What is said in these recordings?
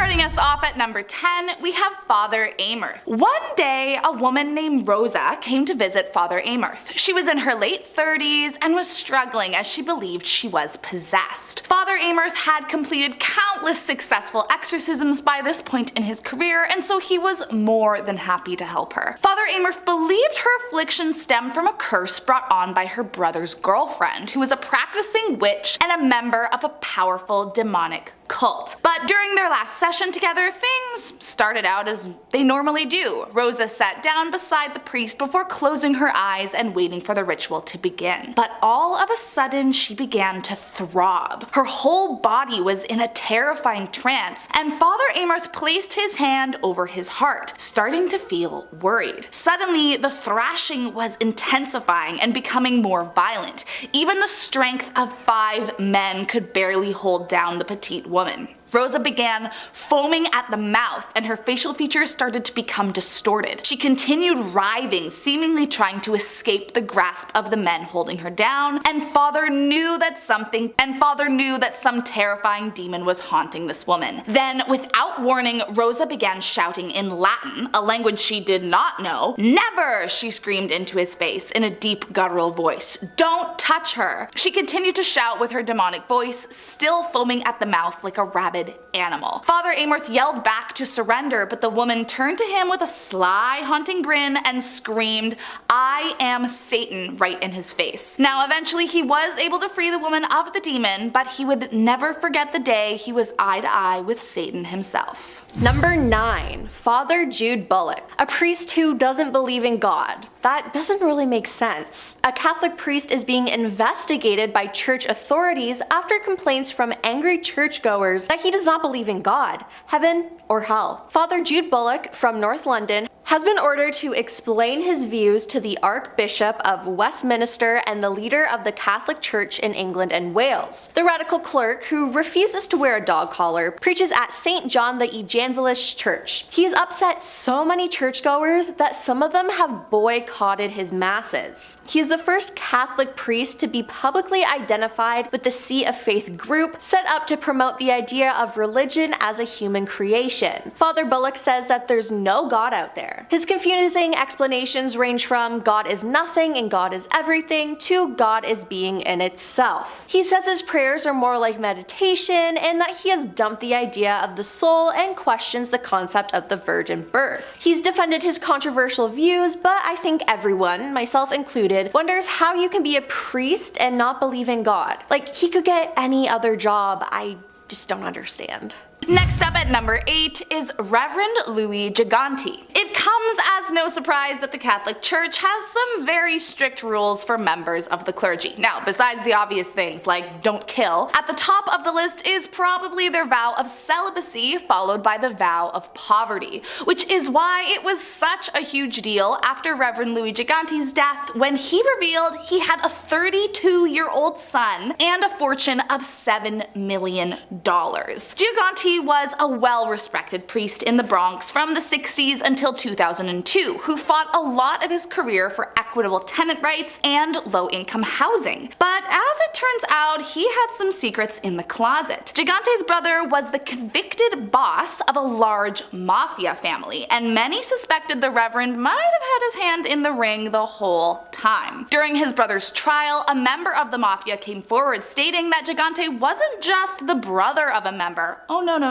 Starting us off at number 10, we have Father Amorth. One day, a woman named Rosa came to visit Father Amorth. She was in her late 30s and was struggling as she believed she was possessed. Father Amorth had completed countless successful exorcisms by this point in his career, and so he was more than happy to help her. Father Amorth believed her affliction stemmed from a curse brought on by her brother's girlfriend, who was a practicing witch and a member of a powerful demonic cult. But during their last session together, things started out as they normally do. Rosa sat down beside the priest before closing her eyes and waiting for the ritual to begin. But all of a sudden, she began to throb. Her whole body was in a terrifying trance, and Father Amorth placed his hand over his heart, starting to feel worried. Suddenly, the thrashing was intensifying and becoming more violent. Even the strength of 5 men could barely hold down the petite woman. Rosa began foaming at the mouth, and her facial features started to become distorted. She continued writhing, seemingly trying to escape the grasp of the men holding her down, and Father knew that some terrifying demon was haunting this woman. Then, without warning, Rosa began shouting in Latin, a language she did not know. "Never!" she screamed into his face in a deep guttural voice. "Don't touch her!" She continued to shout with her demonic voice, still foaming at the mouth like a rabid animal. Father Amorth yelled back to surrender, but the woman turned to him with a sly, haunting grin and screamed, "I am Satan," right in his face. Now eventually he was able to free the woman of the demon, but he would never forget the day he was eye to eye with Satan himself. Number 9. Father Jude Bullock, a priest who doesn't believe in God. That doesn't really make sense. A Catholic priest is being investigated by church authorities after complaints from angry churchgoers that he does not believe in God, heaven, or hell. Father Jude Bullock from North London has been ordered to explain his views to the Archbishop of Westminster and the leader of the Catholic Church in England and Wales. The radical clerk, who refuses to wear a dog collar, preaches at St. John the Evangelist Church. He has upset so many churchgoers that some of them have boycotted his masses. He is the first Catholic priest to be publicly identified with the Sea of Faith group set up to promote the idea of religion as a human creation. Father Bullock says that there's no God out there. His confusing explanations range from God is nothing and God is everything to God is being in itself. He says his prayers are more like meditation and that he has dumped the idea of the soul and questions the concept of the virgin birth. He's defended his controversial views, but I think everyone, myself included, wonders how you can be a priest and not believe in God. Like, he could get any other job. I just don't understand. Next up at number 8 is Reverend Louis Gigante. It comes as no surprise that the Catholic Church has some very strict rules for members of the clergy. Now, besides the obvious things like don't kill, at the top of the list is probably their vow of celibacy followed by the vow of poverty, which is why it was such a huge deal after Reverend Louis Gigante's death when he revealed he had a 32-year-old son and a fortune of $7 million. Gigante was a well-respected priest in the Bronx from the 60s until 2002, who fought a lot of his career for equitable tenant rights and low-income housing. But as it turns out, he had some secrets in the closet. Gigante's brother was the convicted boss of a large mafia family, and many suspected the Reverend might have had his hand in the ring the whole time. During his brother's trial, a member of the mafia came forward stating that Gigante wasn't just the brother of a member. Oh no.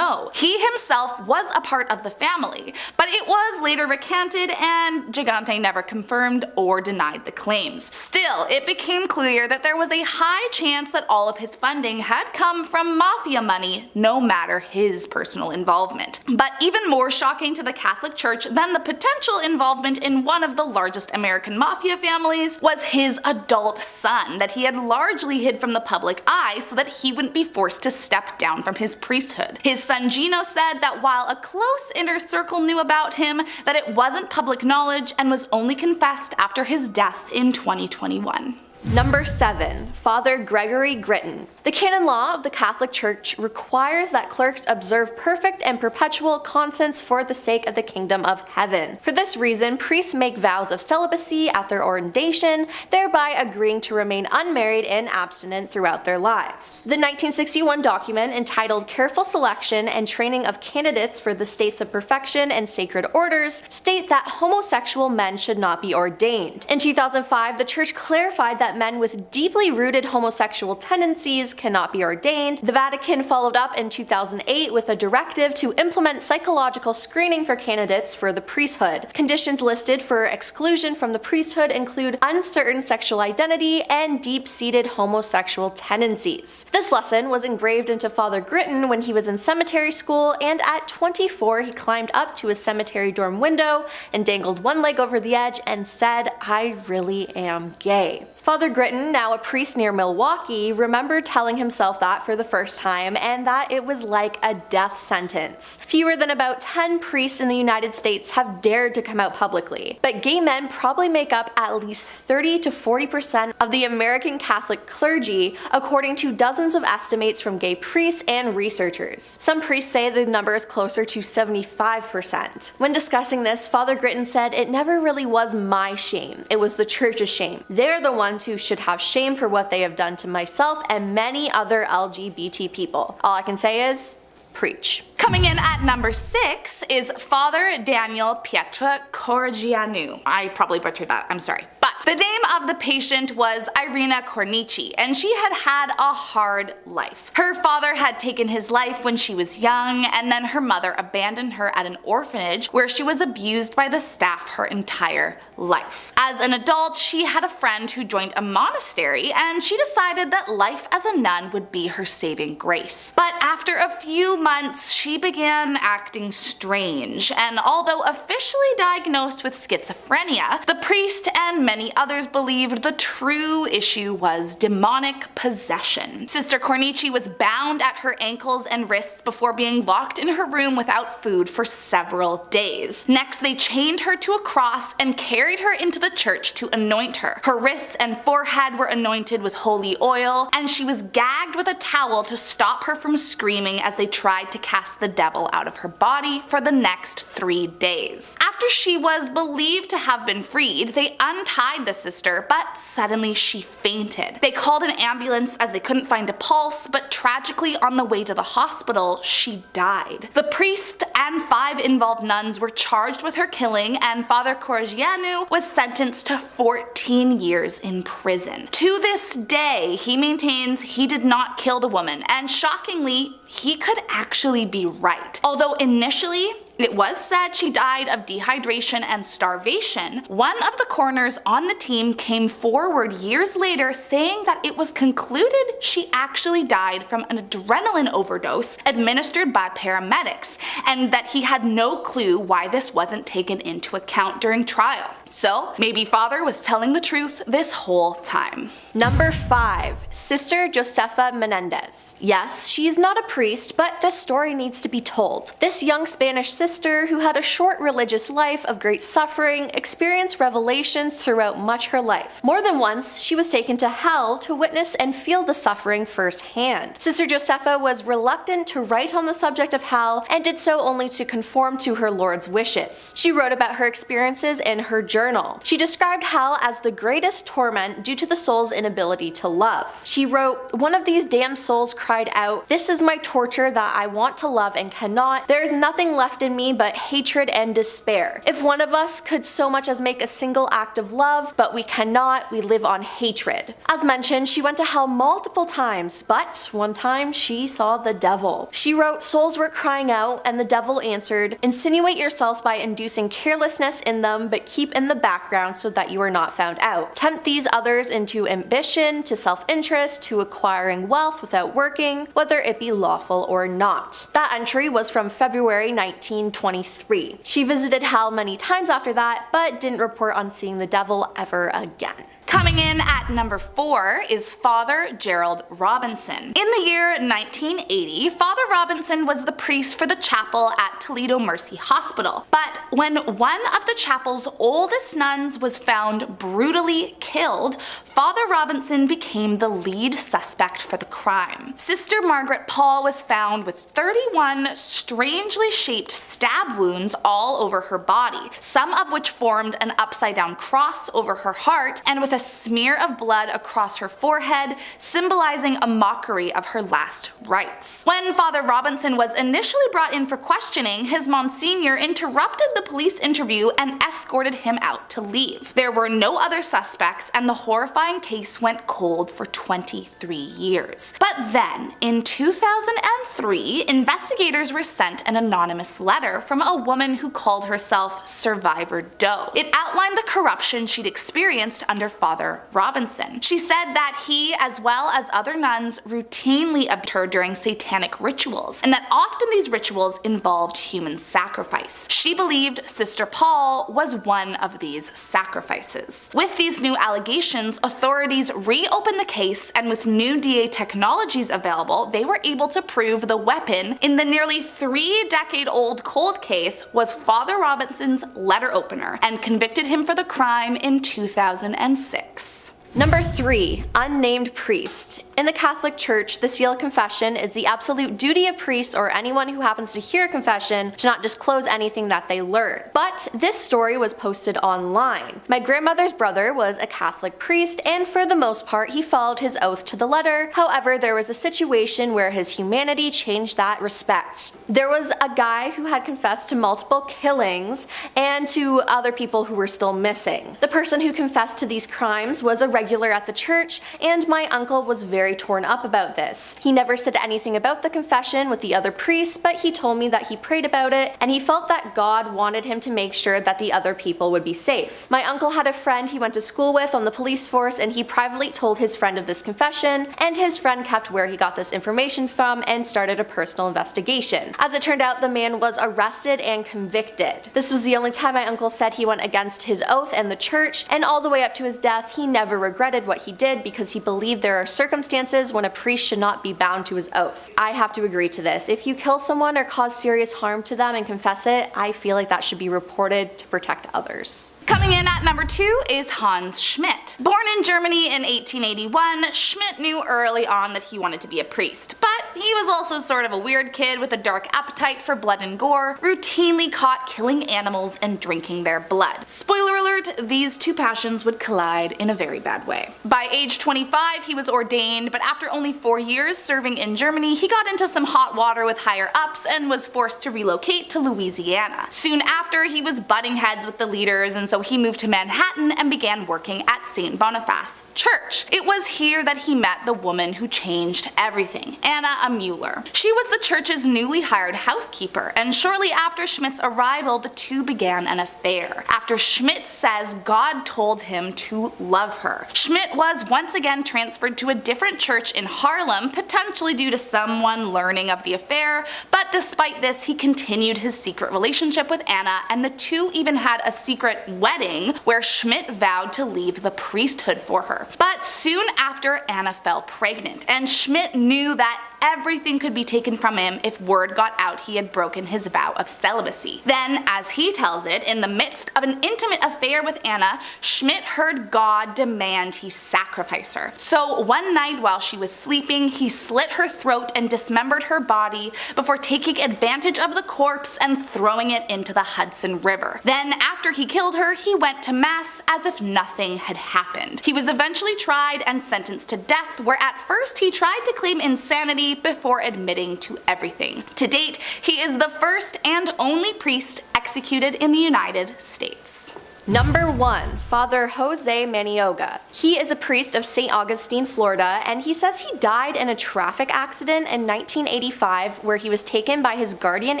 He himself was a part of the family, but it was later recanted and Gigante never confirmed or denied the claims. Still, it became clear that there was a high chance that all of his funding had come from mafia money, no matter his personal involvement. But even more shocking to the Catholic Church than the potential involvement in one of the largest American mafia families was his adult son that he had largely hid from the public eye so that he wouldn't be forced to step down from his priesthood. His son Gino said that while a close inner circle knew about him, that it wasn't public knowledge and was only confessed after his death in 2021. Number 7. Father Gregory Gritton. The canon law of the Catholic Church requires that clerks observe perfect and perpetual continence for the sake of the kingdom of heaven. For this reason, priests make vows of celibacy at their ordination, thereby agreeing to remain unmarried and abstinent throughout their lives. The 1961 document entitled Careful Selection and Training of Candidates for the States of Perfection and Sacred Orders state that homosexual men should not be ordained. In 2005, the Church clarified that men with deeply rooted homosexual tendencies cannot be ordained. The Vatican followed up in 2008 with a directive to implement psychological screening for candidates for the priesthood. Conditions listed for exclusion from the priesthood include uncertain sexual identity and deep-seated homosexual tendencies. This lesson was engraved into Father Gritton when he was in cemetery school, and at 24 he climbed up to his cemetery dorm window and dangled one leg over the edge and said, "I really am gay." Father Gritton, now a priest near Milwaukee, remembered telling himself that for the first time, and that it was like a death sentence. Fewer than about 10 priests in the United States have dared to come out publicly, but gay men probably make up at least 30 to 40% of the American Catholic clergy, according to dozens of estimates from gay priests and researchers. Some priests say the number is closer to 75%. When discussing this, Father Gritton said, "It never really was my shame, it was the Church's shame. They're the ones who should have shame for what they have done to myself and many other LGBT people. All I can say is, preach." Coming in at number 6 is Father Daniel Pietra Corgianu. I probably butchered that, I'm sorry. But the name of the patient was Irina Cornici, and she had had a hard life. Her father had taken his life when she was young, and then her mother abandoned her at an orphanage where she was abused by the staff her entire life. As an adult, she had a friend who joined a monastery, and she decided that life as a nun would be her saving grace. But after a few months, she began acting strange, and although officially diagnosed with schizophrenia, the priest and many others believed the true issue was demonic possession. Sister Cornici was bound at her ankles and wrists before being locked in her room without food for several days. Next, they chained her to a cross and carried her into the church to anoint her. Her wrists and forehead were anointed with holy oil, and she was gagged with a towel to stop her from screaming as they tried to cast the devil out of her body for the next 3 days. After she was believed to have been freed, they untied the sister, but suddenly she fainted. They called an ambulance as they couldn't find a pulse, but tragically on the way to the hospital, she died. The priest and 5 involved nuns were charged with her killing, and Father Corgianu was sentenced to 14 years in prison. To this day, he maintains he did not kill the woman, and shockingly, he could actually be right. Although initially, it was said she died of dehydration and starvation, one of the coroners on the team came forward years later saying that it was concluded she actually died from an adrenaline overdose administered by paramedics, and that he had no clue why this wasn't taken into account during trial. So maybe Father was telling the truth this whole time. Number 5. Sister Josefa Menendez. Yes, she's not a priest, but this story needs to be told. This young Spanish sister, who had a short religious life of great suffering, experienced revelations throughout much her life. More than once, she was taken to hell to witness and feel the suffering firsthand. Sister Josefa was reluctant to write on the subject of hell, and did so only to conform to her Lord's wishes. She wrote about her experiences in her journal. She described hell as the greatest torment due to the soul's inability to love. She wrote, "One of these damned souls cried out, 'This is my torture that I want to love and cannot. There is nothing left in me but hatred and despair. If one of us could so much as make a single act of love, but we cannot, we live on hatred.'" As mentioned, she went to hell multiple times, but one time she saw the devil. She wrote, "Souls were crying out, and the devil answered, 'Insinuate yourselves by inducing carelessness in them, but keep in the background so that you are not found out. Tempt these others into ambition, to self-interest, to acquiring wealth without working, whether it be lawful or not." That entry was from February 1923. She visited hell many times after that, but didn't report on seeing the devil ever again. Coming in at number 4 is Father Gerald Robinson. In the year 1980, Father Robinson was the priest for the chapel at Toledo Mercy Hospital. But when one of the chapel's oldest nuns was found brutally killed, Father Robinson became the lead suspect for the crime. Sister Margaret Paul was found with 31 strangely shaped stab wounds all over her body, some of which formed an upside-down cross over her heart, and with a smear of blood across her forehead, symbolizing a mockery of her last rites. When Father Robinson was initially brought in for questioning, his Monsignor interrupted the police interview and escorted him out to leave. There were no other suspects, and the horrifying case went cold for 23 years. But then, in 2003, investigators were sent an anonymous letter from a woman who called herself Survivor Doe. It outlined the corruption she'd experienced under Father Robinson. She said that he, as well as other nuns, routinely abused her during satanic rituals, and that often these rituals involved human sacrifice. She believed Sister Paul was one of these sacrifices. With these new allegations, authorities reopened the case, and with new DA technologies available, they were able to prove the weapon in the nearly 3-decade-old cold case was Father Robinson's letter opener, and convicted him for the crime in 2006. Number 3. Unnamed priest. In the Catholic Church, the seal of confession is the absolute duty of priests or anyone who happens to hear a confession to not disclose anything that they learn. But this story was posted online. My grandmother's brother was a Catholic priest, and for the most part he followed his oath to the letter. However, there was a situation where his humanity changed that respect. There was a guy who had confessed to multiple killings and to other people who were still missing. The person who confessed to these crimes was a regular at the church, and my uncle was very torn up about this. He never said anything about the confession with the other priests, but he told me that he prayed about it and he felt that God wanted him to make sure that the other people would be safe. My uncle had a friend he went to school with on the police force, and he privately told his friend of this confession, and his friend kept where he got this information from and started a personal investigation. As it turned out, the man was arrested and convicted. This was the only time my uncle said he went against his oath and the church, and all the way up to his death he never regretted what he did because he believed there are circumstances when a priest should not be bound to his oath. I have to agree to this. If you kill someone or cause serious harm to them and confess it, I feel like that should be reported to protect others. Coming in at number 2 is Hans Schmidt. Born in Germany in 1881, Schmidt knew early on that he wanted to be a priest, but he was also sort of a weird kid with a dark appetite for blood and gore, routinely caught killing animals and drinking their blood. Spoiler alert, these two passions would collide in a very bad way. By age 25, he was ordained, but after only 4 years serving in Germany, he got into some hot water with higher ups and was forced to relocate to Louisiana. Soon after, he was butting heads with the leaders, and so he moved to Manhattan and began working at St. Boniface Church. It was here that he met the woman who changed everything, Anna Mueller. She was the church's newly hired housekeeper, and shortly after Schmidt's arrival, the two began an affair. After Schmidt says God told him to love her. Schmidt was once again transferred to a different church in Harlem, potentially due to someone learning of the affair, but despite this, he continued his secret relationship with Anna, and the two even had a secret wedding where Schmidt vowed to leave the priesthood for her. But soon after, Anna fell pregnant, and Schmidt knew that everything could be taken from him if word got out he had broken his vow of celibacy. Then, as he tells it, in the midst of an intimate affair with Anna, Schmidt heard God demand he sacrifice her. So one night while she was sleeping, he slit her throat and dismembered her body before taking advantage of the corpse and throwing it into the Hudson River. Then, after he killed her, he went to mass as if nothing had happened. He was eventually tried and sentenced to death, where at first he tried to claim insanity before admitting to everything. To date, he is the first and only priest executed in the United States. Number 1. Father Jose Manioga. He is a priest of St. Augustine, Florida, and he says he died in a traffic accident in 1985 where he was taken by his guardian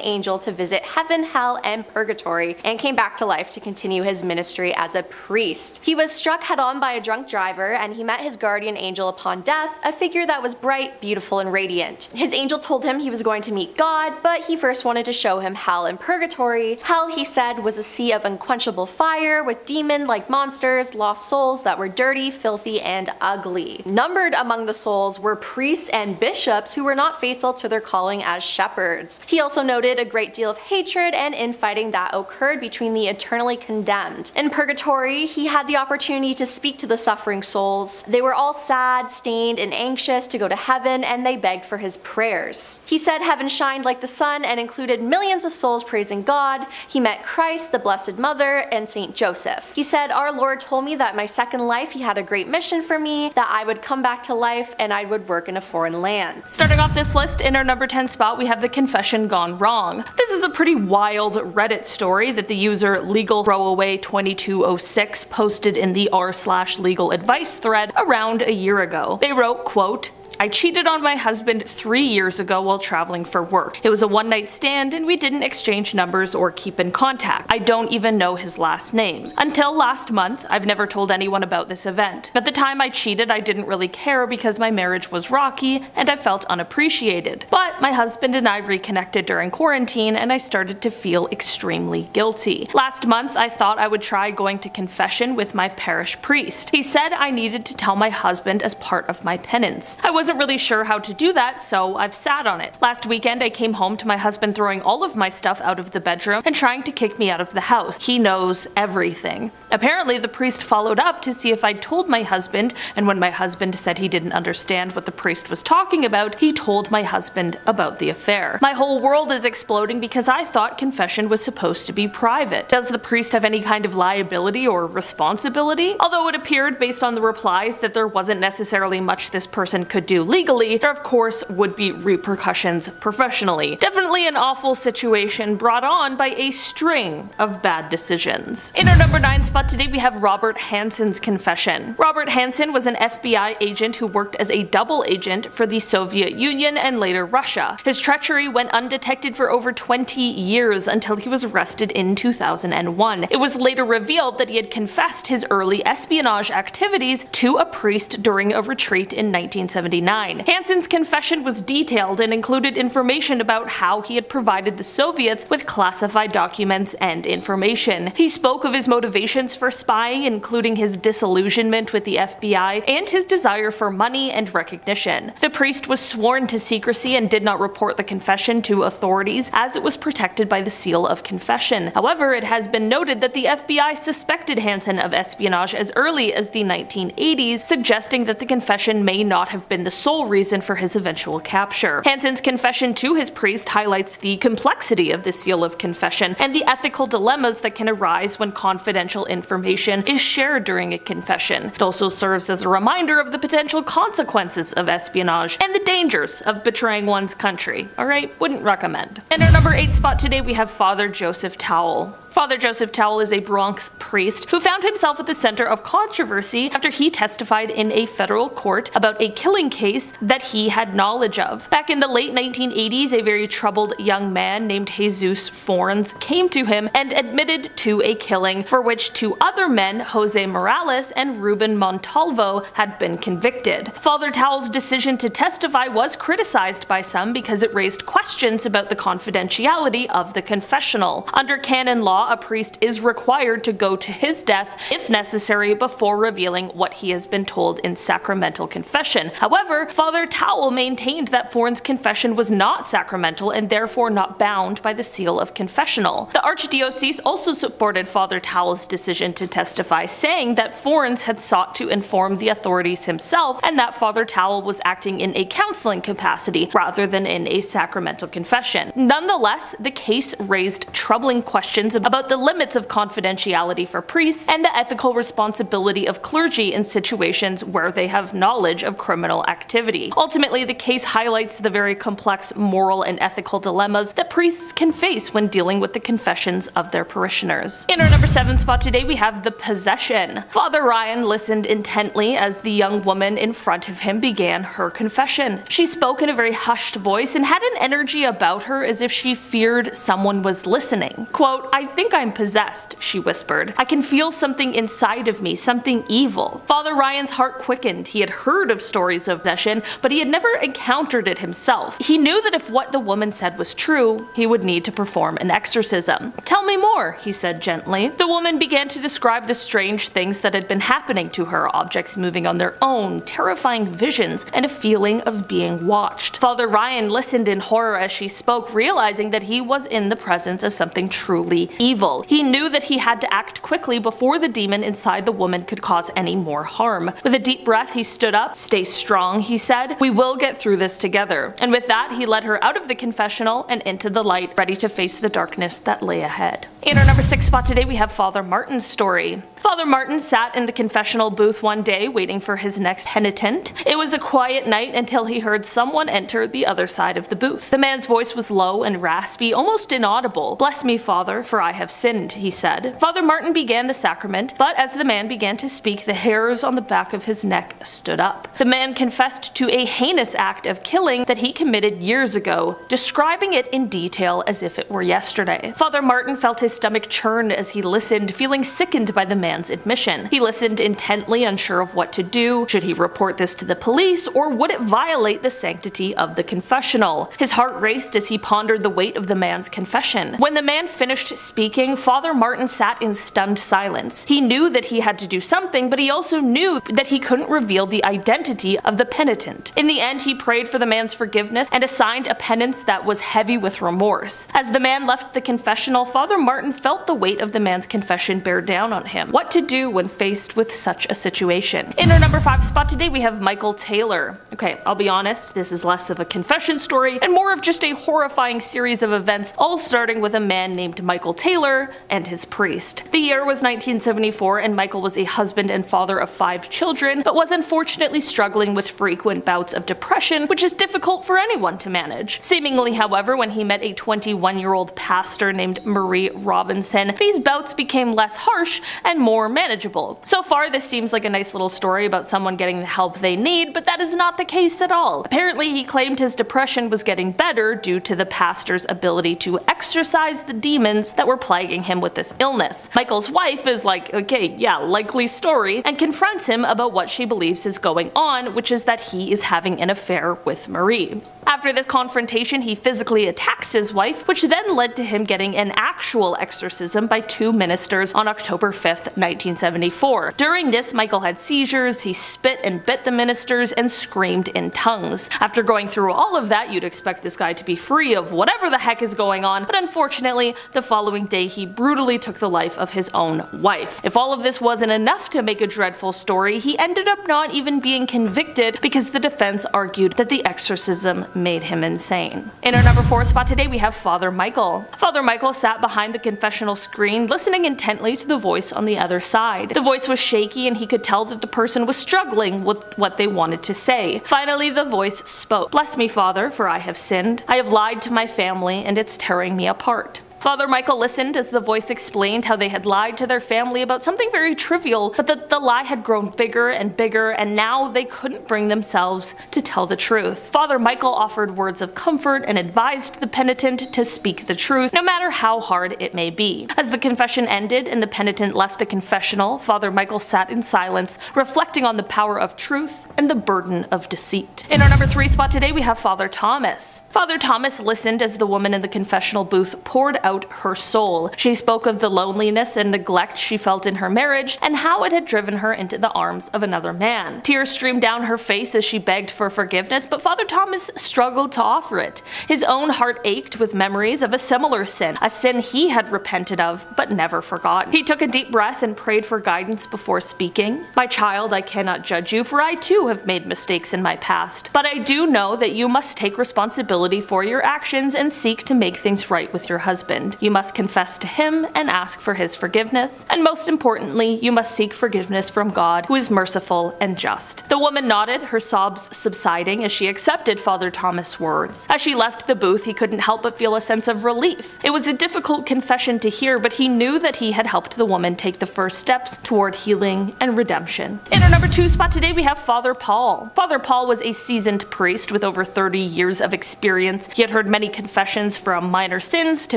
angel to visit heaven, hell, and purgatory, and came back to life to continue his ministry as a priest. He was struck head-on by a drunk driver, and he met his guardian angel upon death, a figure that was bright, beautiful, and radiant. His angel told him he was going to meet God, but he first wanted to show him hell and purgatory. Hell, he said, was a sea of unquenchable fire, familiar with demon-like monsters, lost souls that were dirty, filthy, and ugly. Numbered among the souls were priests and bishops who were not faithful to their calling as shepherds. He also noted a great deal of hatred and infighting that occurred between the eternally condemned. In purgatory, he had the opportunity to speak to the suffering souls. They were all sad, stained, and anxious to go to heaven, and they begged for his prayers. He said heaven shined like the sun and included millions of souls praising God. He met Christ, the Blessed Mother, and Saint Joseph. He said, "Our Lord told me that my second life he had a great mission for me, that I would come back to life and I would work in a foreign land." Starting off this list, in our number 10 spot we have the confession gone wrong. This is a pretty wild Reddit story that the user LegalThrowaway2206 posted in the r/legal advice thread around a year ago. They wrote, quote, "I cheated on my husband 3 years ago while traveling for work. It was a one-night stand and we didn't exchange numbers or keep in contact. I don't even know his last name. Until last month, I've never told anyone about this event. At the time I cheated, I didn't really care because my marriage was rocky and I felt unappreciated. But my husband and I reconnected during quarantine and I started to feel extremely guilty. Last month, I thought I would try going to confession with my parish priest. He said I needed to tell my husband as part of my penance. I wasn't really sure how to do that, so I've sat on it. Last weekend I came home to my husband throwing all of my stuff out of the bedroom and trying to kick me out of the house. He knows everything. Apparently the priest followed up to see if I'd told my husband, and when my husband said he didn't understand what the priest was talking about, he told my husband about the affair. My whole world is exploding because I thought confession was supposed to be private. Does the priest have any kind of liability or responsibility?" Although it appeared based on the replies that there wasn't necessarily much this person could do legally, there of course would be repercussions professionally. Definitely an awful situation brought on by a string of bad decisions. In our number 9 spot today we have Robert Hansen's confession. Robert Hansen was an FBI agent who worked as a double agent for the Soviet Union and later Russia. His treachery went undetected for over 20 years until he was arrested in 2001. It was later revealed that he had confessed his early espionage activities to a priest during a retreat in 1979. Hansen's confession was detailed and included information about how he had provided the Soviets with classified documents and information. He spoke of his motivations for spying, including his disillusionment with the FBI and his desire for money and recognition. The priest was sworn to secrecy and did not report the confession to authorities as it was protected by the seal of confession. However, it has been noted that the FBI suspected Hansen of espionage as early as the 1980s, suggesting that the confession may not have been the sole reason for his eventual capture. Hansen's confession to his priest highlights the complexity of the seal of confession and the ethical dilemmas that can arise when confidential information is shared during a confession. It also serves as a reminder of the potential consequences of espionage and the dangers of betraying one's country. Alright, wouldn't recommend. In our number 8 spot today we have Father Joseph Towell. Father Joseph Towell is a Bronx priest who found himself at the center of controversy after he testified in a federal court about a killing case that he had knowledge of. Back in the late 1980s, a very troubled young man named Jesus Fornes came to him and admitted to a killing for which 2 other men, Jose Morales and Ruben Montalvo, had been convicted. Father Towell's decision to testify was criticized by some because it raised questions about the confidentiality of the confessional. Under canon law, a priest is required to go to his death if necessary before revealing what he has been told in sacramental confession. However, Father Towell maintained that Fornes' confession was not sacramental and therefore not bound by the seal of confessional. The Archdiocese also supported Father Towell's decision to testify, saying that Fornes had sought to inform the authorities himself and that Father Towell was acting in a counseling capacity rather than in a sacramental confession. Nonetheless, the case raised troubling questions about the limits of confidentiality for priests and the ethical responsibility of clergy in situations where they have knowledge of criminal activity. Ultimately, the case highlights the very complex moral and ethical dilemmas that priests can face when dealing with the confessions of their parishioners. In our number 7 spot today we have the possession. Father Ryan listened intently as the young woman in front of him began her confession. She spoke in a very hushed voice and had an energy about her as if she feared someone was listening. Quote, "I think I'm possessed," she whispered. "I can feel something inside of me, something evil." Father Ryan's heart quickened. He had heard of stories of possession, but he had never encountered it himself. He knew that if what the woman said was true, he would need to perform an exorcism. "Tell me more," he said gently. The woman began to describe the strange things that had been happening to her, objects moving on their own, terrifying visions, and a feeling of being watched. Father Ryan listened in horror as she spoke, realizing that he was in the presence of something truly evil. He knew that he had to act quickly before the demon inside the woman could cause any more harm. With a deep breath, he stood up. "Stay strong," he said. "We will get through this together." And with that, he led her out of the confessional and into the light, ready to face the darkness that lay ahead. In our number 6 spot today, we have Father Martin's story. Father Martin sat in the confessional booth one day waiting for his next penitent. It was a quiet night until he heard someone enter the other side of the booth. The man's voice was low and raspy, almost inaudible. "Bless me, Father, for I have sinned," he said. Father Martin began the sacrament, but as the man began to speak, the hairs on the back of his neck stood up. The man confessed to a heinous act of killing that he committed years ago, describing it in detail as if it were yesterday. Father Martin felt his stomach churn as he listened, feeling sickened by the man's admission. He listened intently, unsure of what to do. Should he report this to the police, or would it violate the sanctity of the confessional? His heart raced as he pondered the weight of the man's confession. When the man finished speaking, Father Martin sat in stunned silence. He knew that he had to do something, but he also knew that he couldn't reveal the identity of the penitent. In the end, he prayed for the man's forgiveness and assigned a penance that was heavy with remorse. As the man left the confessional, Father Martin felt the weight of the man's confession bear down on him. What to do when faced with such a situation? In our number 5 spot today, we have Michael Taylor. Okay, I'll be honest, this is less of a confession story and more of just a horrifying series of events, all starting with a man named Michael Taylor and his priest. The year was 1974, and Michael was a husband and father of 5 children, but was unfortunately struggling with frequent bouts of depression, which is difficult for anyone to manage. Seemingly, however, when he met a 21-year-old pastor named Marie Robinson, these bouts became less harsh and more manageable. So far, this seems like a nice little story about someone getting the help they need, but that is not the case at all. Apparently, he claimed his depression was getting better due to the pastor's ability to exorcise the demons that were plaguing him with this illness. Michael's wife is like, okay, yeah, likely story, and confronts him about what she believes is going on, which is that he is having an affair with Marie. After this confrontation, he physically attacks his wife, which then led to him getting an actual exorcism by 2 ministers on October 5th, 1974. During this, Michael had seizures, he spit and bit the ministers, and screamed in tongues. After going through all of that, you'd expect this guy to be free of whatever the heck is going on, but unfortunately, the following day he brutally took the life of his own wife. If all of this wasn't enough to make a dreadful story, he ended up not even being convicted because the defense argued that the exorcism made him insane. In our number 4 spot today, we have Father Michael. Father Michael sat behind the confessional screen, listening intently to the voice on the other side. The voice was shaky, and he could tell that the person was struggling with what they wanted to say. Finally, the voice spoke. "Bless me, Father, for I have sinned. I have lied to my family, and it's tearing me apart." Father Michael listened as the voice explained how they had lied to their family about something very trivial, but that the lie had grown bigger and bigger, and now they couldn't bring themselves to tell the truth. Father Michael offered words of comfort and advised the penitent to speak the truth, no matter how hard it may be. As the confession ended and the penitent left the confessional, Father Michael sat in silence, reflecting on the power of truth and the burden of deceit. In our number 3 spot today, we have Father Thomas. Father Thomas listened as the woman in the confessional booth poured out her soul. She spoke of the loneliness and neglect she felt in her marriage and how it had driven her into the arms of another man. Tears streamed down her face as she begged for forgiveness, but Father Thomas struggled to offer it. His own heart ached with memories of a similar sin, a sin he had repented of but never forgotten. He took a deep breath and prayed for guidance before speaking. "My child, I cannot judge you, for I too have made mistakes in my past. But I do know that you must take responsibility for your actions and seek to make things right with your husband. You must confess to him and ask for his forgiveness, and most importantly, you must seek forgiveness from God, who is merciful and just." The woman nodded, her sobs subsiding as she accepted Father Thomas' words. As she left the booth, he couldn't help but feel a sense of relief. It was a difficult confession to hear, but he knew that he had helped the woman take the first steps toward healing and redemption. In our number 2 spot today, we have Father Paul. Father Paul was a seasoned priest with over 30 years of experience. He had heard many confessions from minor sins to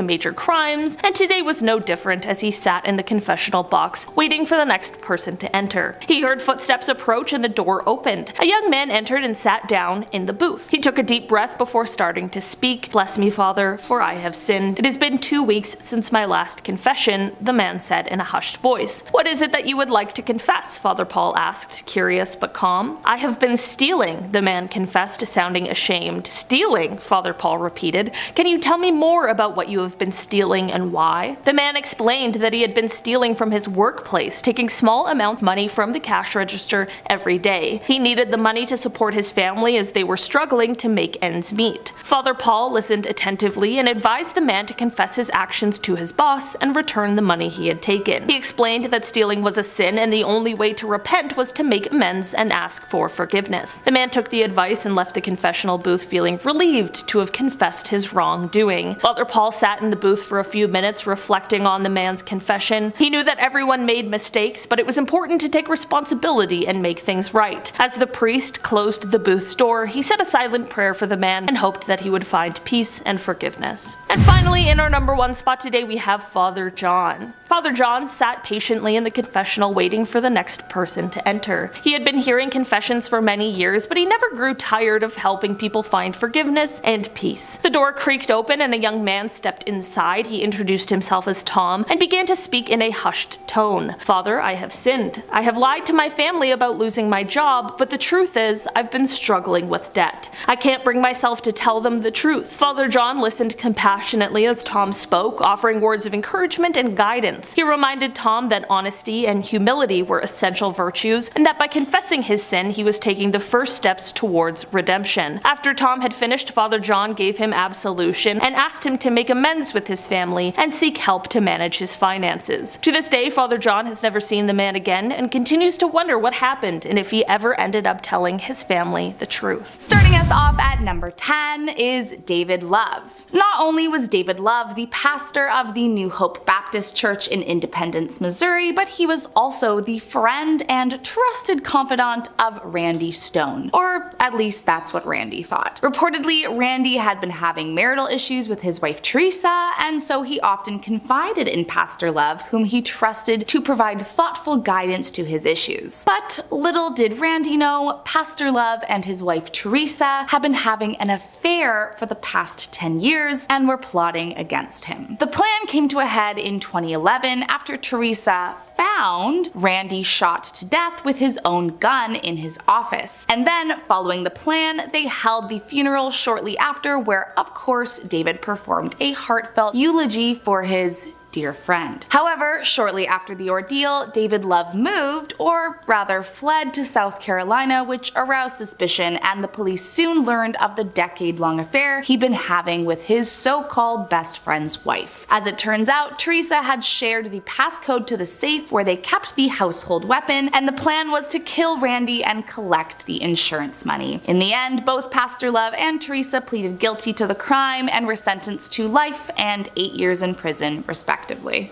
major future crimes, and today was no different as he sat in the confessional box waiting for the next person to enter. He heard footsteps approach and the door opened. A young man entered and sat down in the booth. He took a deep breath before starting to speak. "Bless me, Father, for I have sinned. It has been 2 weeks since my last confession," the man said in a hushed voice. "What is it that you would like to confess?" Father Paul asked, curious but calm. "I have been stealing," the man confessed, sounding ashamed. "Stealing?" Father Paul repeated. "Can you tell me more about what you have been stealing and why?" The man explained that he had been stealing from his workplace, taking small amounts of money from the cash register every day. He needed the money to support his family as they were struggling to make ends meet. Father Paul listened attentively and advised the man to confess his actions to his boss and return the money he had taken. He explained that stealing was a sin and the only way to repent was to make amends and ask for forgiveness. The man took the advice and left the confessional booth feeling relieved to have confessed his wrongdoing. Father Paul sat in the booth for a few minutes reflecting on the man's confession. He knew that everyone made mistakes, but it was important to take responsibility and make things right. As the priest closed the booth's door, he said a silent prayer for the man and hoped that he would find peace and forgiveness. And finally, in our number 1 spot today, we have Father John. Father John sat patiently in the confessional waiting for the next person to enter. He had been hearing confessions for many years, but he never grew tired of helping people find forgiveness and peace. The door creaked open and a young man stepped inside. He introduced himself as Tom and began to speak in a hushed tone. "Father, I have sinned. I have lied to my family about losing my job, but the truth is, I've been struggling with debt. I can't bring myself to tell them the truth." Father John listened compassionately as Tom spoke, offering words of encouragement and guidance. He reminded Tom that honesty and humility were essential virtues, and that by confessing his sin, he was taking the first steps towards redemption. After Tom had finished, Father John gave him absolution and asked him to make amends with his family and seek help to manage his finances. To this day, Father John has never seen the man again and continues to wonder what happened and if he ever ended up telling his family the truth. Starting us off at number 10 is David Love. Not only was David Love the pastor of the New Hope Baptist Church in Independence, Missouri, but he was also the friend and trusted confidant of Randy Stone. Or at least that's what Randy thought. Reportedly, Randy had been having marital issues with his wife Teresa, and so he often confided in Pastor Love, whom he trusted to provide thoughtful guidance to his issues. But little did Randy know, Pastor Love and his wife Teresa had been having an affair for the past 10 years and were plotting against him. The plan came to a head in 2011 after Teresa found Randy shot to death with his own gun in his office. And then, following the plan, they held the funeral shortly after, where of course David performed a heartfelt eulogy for his dear friend. However, shortly after the ordeal, David Love moved, or rather fled, to South Carolina, which aroused suspicion, and the police soon learned of the decade-long affair he'd been having with his so-called best friend's wife. As it turns out, Teresa had shared the passcode to the safe where they kept the household weapon, and the plan was to kill Randy and collect the insurance money. In the end, both Pastor Love and Teresa pleaded guilty to the crime and were sentenced to life and 8 years in prison, respectively.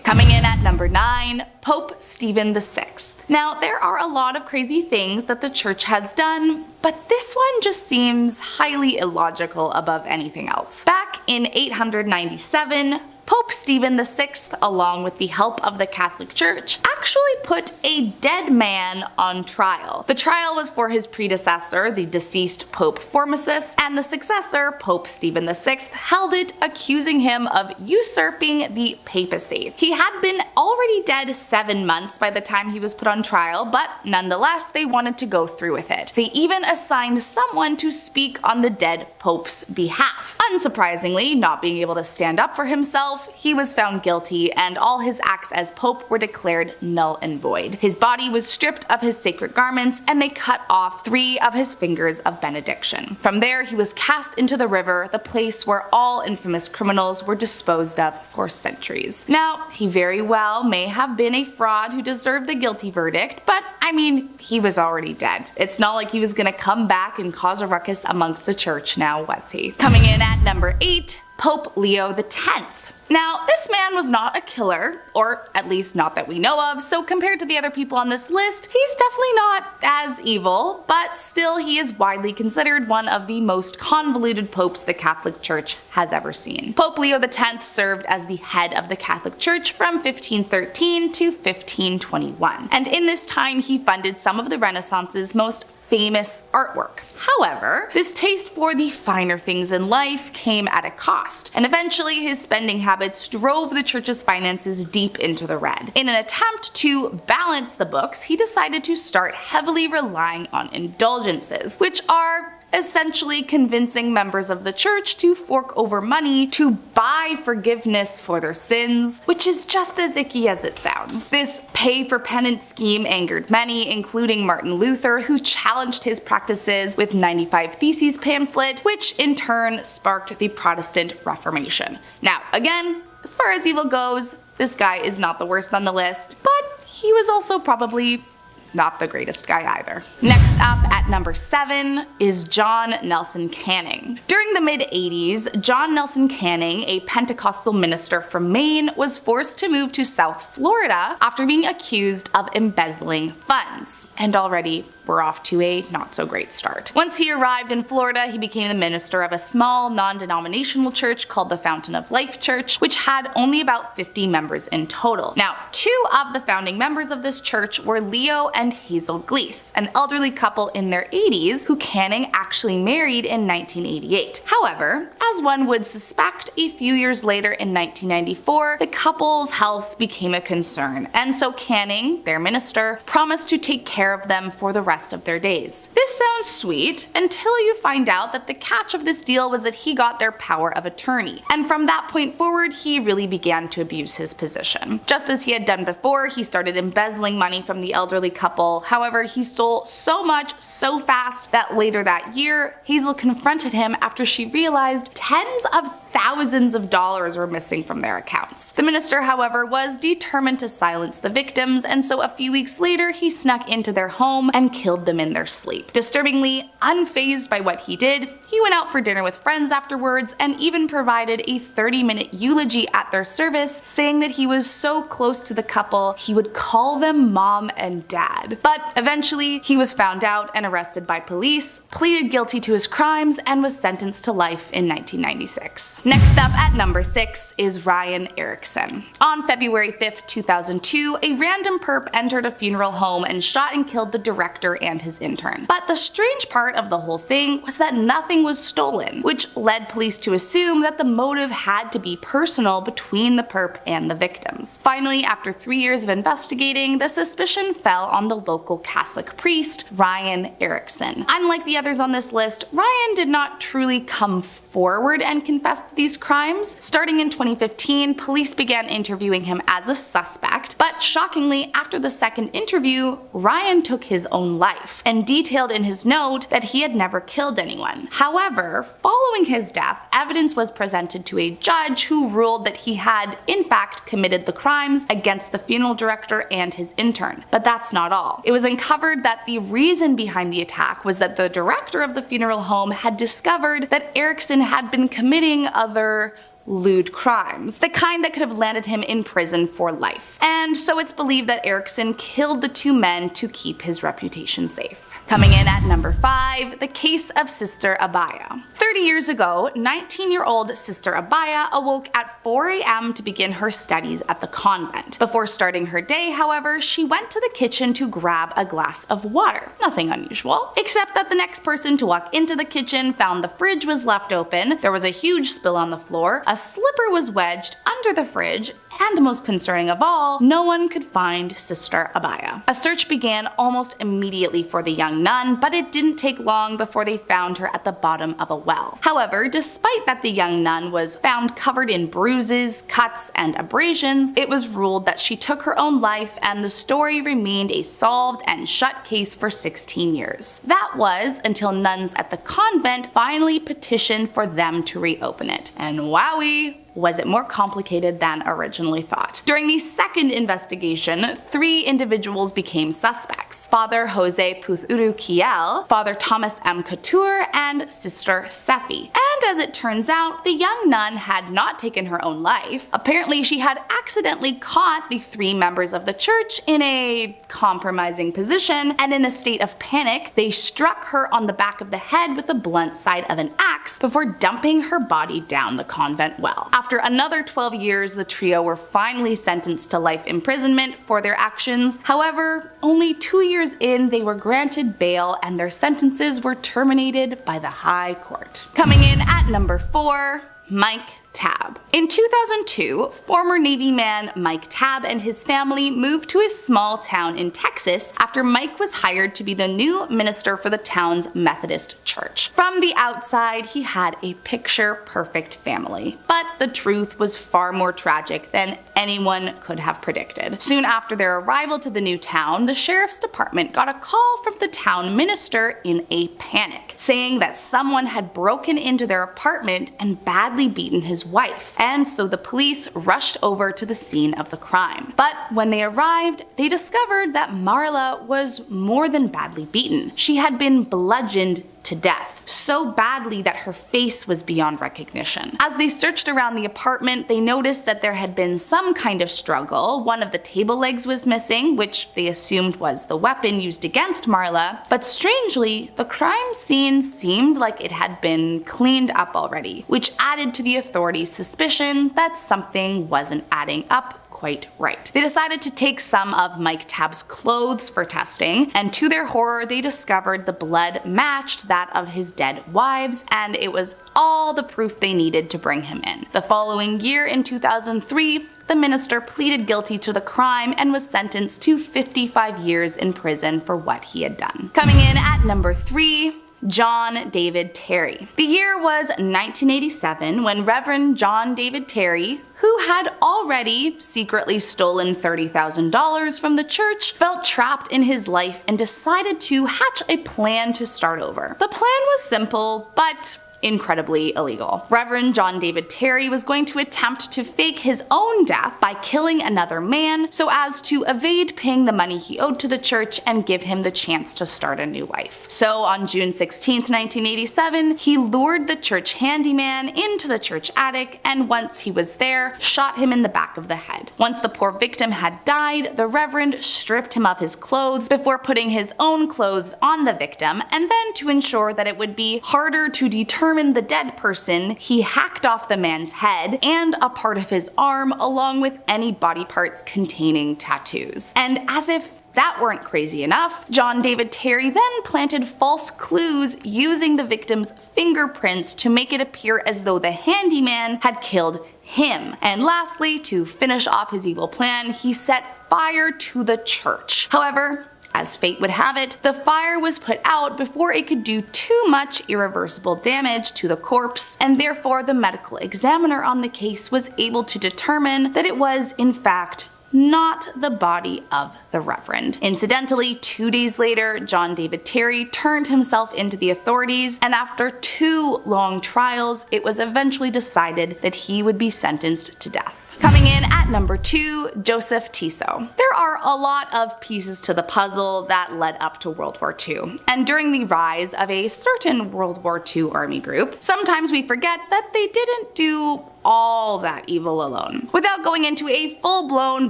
Coming in at number 9, Pope Stephen VI. Now, there are a lot of crazy things that the church has done, but this one just seems highly illogical above anything else. Back in 897, Pope Stephen VI, along with the help of the Catholic Church, actually put a dead man on trial. The trial was for his predecessor, the deceased Pope Formosus, and the successor, Pope Stephen VI, held it, accusing him of usurping the papacy. He had been already dead 7 months by the time he was put on trial, but nonetheless they wanted to go through with it. They even assigned someone to speak on the dead Pope's behalf. Unsurprisingly, not being able to stand up for himself, he was found guilty, and all his acts as Pope were declared null and void. His body was stripped of his sacred garments, and they cut off 3 of his fingers of benediction. From there, he was cast into the river, the place where all infamous criminals were disposed of for centuries. Now, he very well may have been a fraud who deserved the guilty verdict, but I mean, he was already dead. It's not like he was gonna come back and cause a ruckus amongst the church now, was he? Coming in at number 8, Pope Leo X. Now, this man was not a killer, or at least not that we know of, so compared to the other people on this list, he's definitely not as evil, but still he is widely considered one of the most convoluted popes the Catholic Church has ever seen. Pope Leo X served as the head of the Catholic Church from 1513 to 1521, and in this time he funded some of the Renaissance's most famous artwork. However, this taste for the finer things in life came at a cost, and eventually his spending habits drove the church's finances deep into the red. In an attempt to balance the books, he decided to start heavily relying on indulgences, which are essentially convincing members of the church to fork over money to buy forgiveness for their sins, which is just as icky as it sounds. This pay-for-penance scheme angered many, including Martin Luther, who challenged his practices with 95 Theses pamphlet, which in turn sparked the Protestant Reformation. Now, again, as far as evil goes, this guy is not the worst on the list, but he was also probably not the greatest guy either. Next up at number 7 is John Nelson Canning. During the mid-80s, John Nelson Canning, a Pentecostal minister from Maine, was forced to move to South Florida after being accused of embezzling funds. And already we're off to a not so great start. Once he arrived in Florida, he became the minister of a small non-denominational church called the Fountain of Life Church, which had only about 50 members in total. Now, 2 of the founding members of this church were Leo and Hazel Gleese, an elderly couple in their 80s who Canning actually married in 1988. However, as one would suspect, a few years later in 1994, the couple's health became a concern, and so Canning, their minister, promised to take care of them for the rest of their days. This sounds sweet until you find out that the catch of this deal was that he got their power of attorney, and from that point forward he really began to abuse his position. Just as he had done before, he started embezzling money from the elderly couple. However, he stole so much so fast that later that year, Hazel confronted him after she realized tens of thousands of dollars were missing from their accounts. The minister, however, was determined to silence the victims, and so a few weeks later he snuck into their home and killed them in their sleep. Disturbingly, unfazed by what he did, he went out for dinner with friends afterwards and even provided a 30-minute eulogy at their service, saying that he was so close to the couple he would call them mom and dad. But eventually, he was found out and arrested by police, pleaded guilty to his crimes, and was sentenced to life in 1996. Next up at number 6 is Ryan Erickson. On February 5th, 2002, a random perp entered a funeral home and shot and killed the director and his intern. But the strange part of the whole thing was that nothing was stolen, which led police to assume that the motive had to be personal between the perp and the victims. Finally, after 3 years of investigating, the suspicion fell on the local Catholic priest, Ryan Erickson. Unlike the others on this list, Ryan did not truly come forward and confess to these crimes. Starting in 2015, police began interviewing him as a suspect, but shockingly, after the second interview, Ryan took his own life and detailed in his note that he had never killed anyone. However, following his death, evidence was presented to a judge who ruled that he had, in fact, committed the crimes against the funeral director and his intern. But that's not all. It was uncovered that the reason behind the attack was that the director of the funeral home had discovered that Erickson had been committing other lewd crimes, the kind that could have landed him in prison for life. And so it's believed that Erickson killed the 2 men to keep his reputation safe. Coming in at number 5, the case of Sister Abaya. 30 years ago, 19-year-old Sister Abaya awoke at 4 a.m. to begin her studies at the convent. Before starting her day, however, she went to the kitchen to grab a glass of water. Nothing unusual, except that the next person to walk into the kitchen found the fridge was left open, there was a huge spill on the floor, a slipper was wedged under the fridge, and most concerning of all, no one could find Sister Abaya. A search began almost immediately for the young nun, but it didn't take long before they found her at the bottom of a well. However, despite that the young nun was found covered in bruises, cuts, and abrasions, it was ruled that she took her own life, and the story remained a solved and shut case for 16 years. That was until nuns at the convent finally petitioned for them to reopen it. And wowie, was it more complicated than originally thought. During the second investigation, 3 individuals became suspects: Father Jose Puzuru Kiel, Father Thomas M. Couture, and Sister Sephi. And And as it turns out, the young nun had not taken her own life. Apparently, she had accidentally caught the 3 members of the church in a compromising position, and in a state of panic, they struck her on the back of the head with the blunt side of an axe before dumping her body down the convent well. After another 12 years, the trio were finally sentenced to life imprisonment for their actions. However, only 2 years in, they were granted bail and their sentences were terminated by the High Court. Coming in at number 4, Mike Tabb. In 2002, former Navy man Mike Tabb and his family moved to a small town in Texas after Mike was hired to be the new minister for the town's Methodist church. From the outside, he had a picture-perfect family, but the truth was far more tragic than anyone could have predicted. Soon after their arrival to the new town, the sheriff's department got a call from the town minister in a panic, saying that someone had broken into their apartment and badly beaten his wife, and so the police rushed over to the scene of the crime. But when they arrived, they discovered that Marla was more than badly beaten. She had been bludgeoned to death, so badly that her face was beyond recognition. As they searched around the apartment, they noticed that there had been some kind of struggle. One of the table legs was missing, which they assumed was the weapon used against Marla, but strangely, the crime scene seemed like it had been cleaned up already, which added to the authorities' suspicion that something wasn't adding up quite right. They decided to take some of Mike Tabb's clothes for testing, and to their horror, they discovered the blood matched that of his dead wives, and it was all the proof they needed to bring him in. The following year, in 2003, the minister pleaded guilty to the crime and was sentenced to 55 years in prison for what he had done. Coming in at number 3, John David Terry. The year was 1987 when Reverend John David Terry, who had already secretly stolen $30,000 from the church, felt trapped in his life and decided to hatch a plan to start over. The plan was simple, but incredibly illegal. Reverend John David Terry was going to attempt to fake his own death by killing another man so as to evade paying the money he owed to the church and give him the chance to start a new life. So on June 16, 1987, he lured the church handyman into the church attic, and once he was there, shot him in the back of the head. Once the poor victim had died, the Reverend stripped him of his clothes before putting his own clothes on the victim, and then to ensure that it would be harder to determine the dead person, he hacked off the man's head and a part of his arm, along with any body parts containing tattoos. And as if that weren't crazy enough, John David Terry then planted false clues using the victim's fingerprints to make it appear as though the handyman had killed him. And lastly, to finish off his evil plan, he set fire to the church. However, as fate would have it, the fire was put out before it could do too much irreversible damage to the corpse, and therefore the medical examiner on the case was able to determine that it was, in fact, not the body of the Reverend. Incidentally, 2 days later, John David Terry turned himself into the authorities, and after 2 long trials, it was eventually decided that he would be sentenced to death. Coming in at number 2, Joseph Tiso. There are a lot of pieces to the puzzle that led up to World War II, and during the rise of a certain World War II army group, sometimes we forget that they didn't do all that evil alone. Without going into a full-blown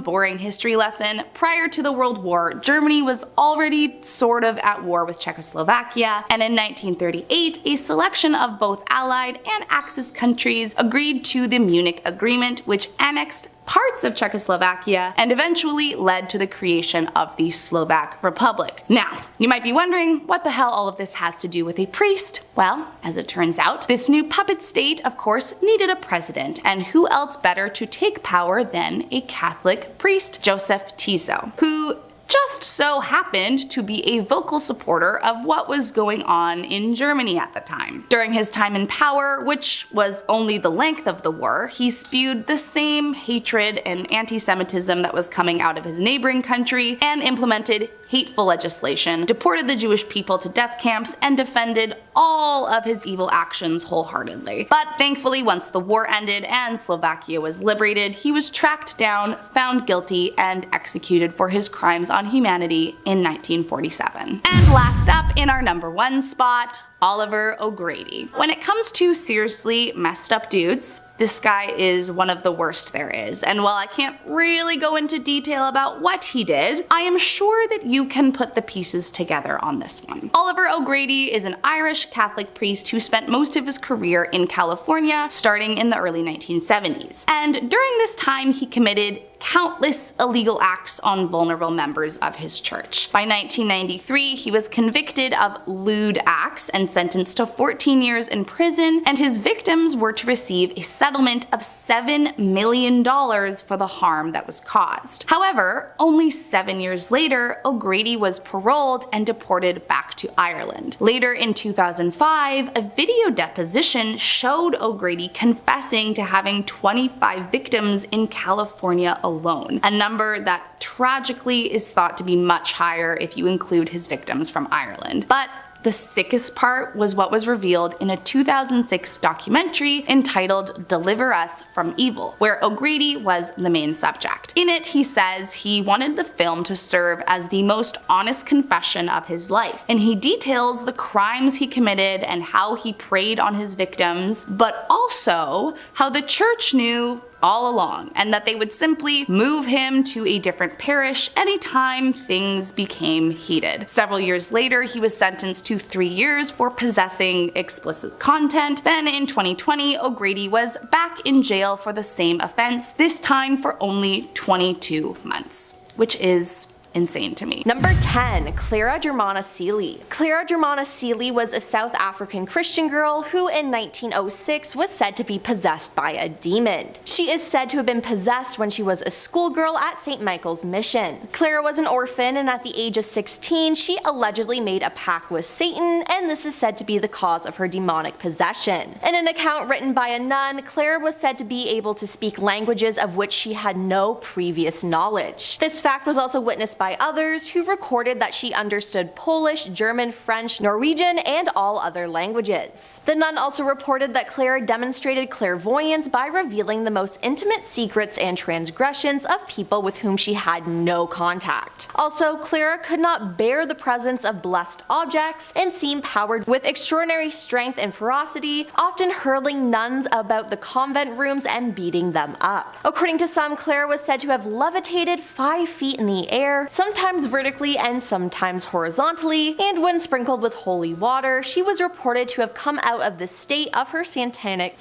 boring history lesson, prior to the World War, Germany was already sort of at war with Czechoslovakia, and in 1938, a selection of both Allied and Axis countries agreed to the Munich Agreement, which annexed parts of Czechoslovakia and eventually led to the creation of the Slovak Republic. Now, you might be wondering what the hell all of this has to do with a priest. Well, as it turns out, this new puppet state, of course, needed a president, and who else better to take power than a Catholic priest, Joseph Tiso, who just so happened to be a vocal supporter of what was going on in Germany at the time. During his time in power, which was only the length of the war, he spewed the same hatred and anti-Semitism that was coming out of his neighboring country and implemented hateful legislation, deported the Jewish people to death camps, and defended all of his evil actions wholeheartedly. But thankfully, once the war ended and Slovakia was liberated, he was tracked down, found guilty, and executed for his crimes on on humanity in 1947. And last up in our number 1 spot, Oliver O'Grady. When it comes to seriously messed up dudes, this guy is one of the worst there is, and while I can't really go into detail about what he did, I am sure that you can put the pieces together on this one. Oliver O'Grady is an Irish Catholic priest who spent most of his career in California, starting in the early 1970s. And during this time, he committed countless illegal acts on vulnerable members of his church. By 1993, he was convicted of lewd acts and sentenced to 14 years in prison, and his victims were to receive a settlement of $7 million for the harm that was caused. However, only 7 years later, O'Grady was paroled and deported back to Ireland. Later in 2005, a video deposition showed O'Grady confessing to having 25 victims in California alone, a number that tragically is thought to be much higher if you include his victims from Ireland. But the sickest part was what was revealed in a 2006 documentary entitled Deliver Us from Evil, where O'Grady was the main subject. In it, he says he wanted the film to serve as the most honest confession of his life, and he details the crimes he committed and how he preyed on his victims, but also how the church knew all along, and that they would simply move him to a different parish anytime things became heated. Several years later, he was sentenced to 3 years for possessing explicit content. Then in 2020, O'Grady was back in jail for the same offense, this time for only 22 months, which is insane to me. Number 10. Clara Germana Seeley. Clara Germana Seeley was a South African Christian girl who in 1906 was said to be possessed by a demon. She is said to have been possessed when she was a schoolgirl at St. Michael's Mission. Clara was an orphan, and at the age of 16 she allegedly made a pact with Satan, and this is said to be the cause of her demonic possession. In an account written by a nun, Clara was said to be able to speak languages of which she had no previous knowledge. This fact was also witnessed by others who recorded that she understood Polish, German, French, Norwegian, and all other languages. The nun also reported that Clara demonstrated clairvoyance by revealing the most intimate secrets and transgressions of people with whom she had no contact. Also, Clara could not bear the presence of blessed objects and seemed powered with extraordinary strength and ferocity, often hurling nuns about the convent rooms and beating them up. According to some, Clara was said to have levitated 5 feet in the air, sometimes vertically and sometimes horizontally, and when sprinkled with holy water, she was reported to have come out of the state of her satanic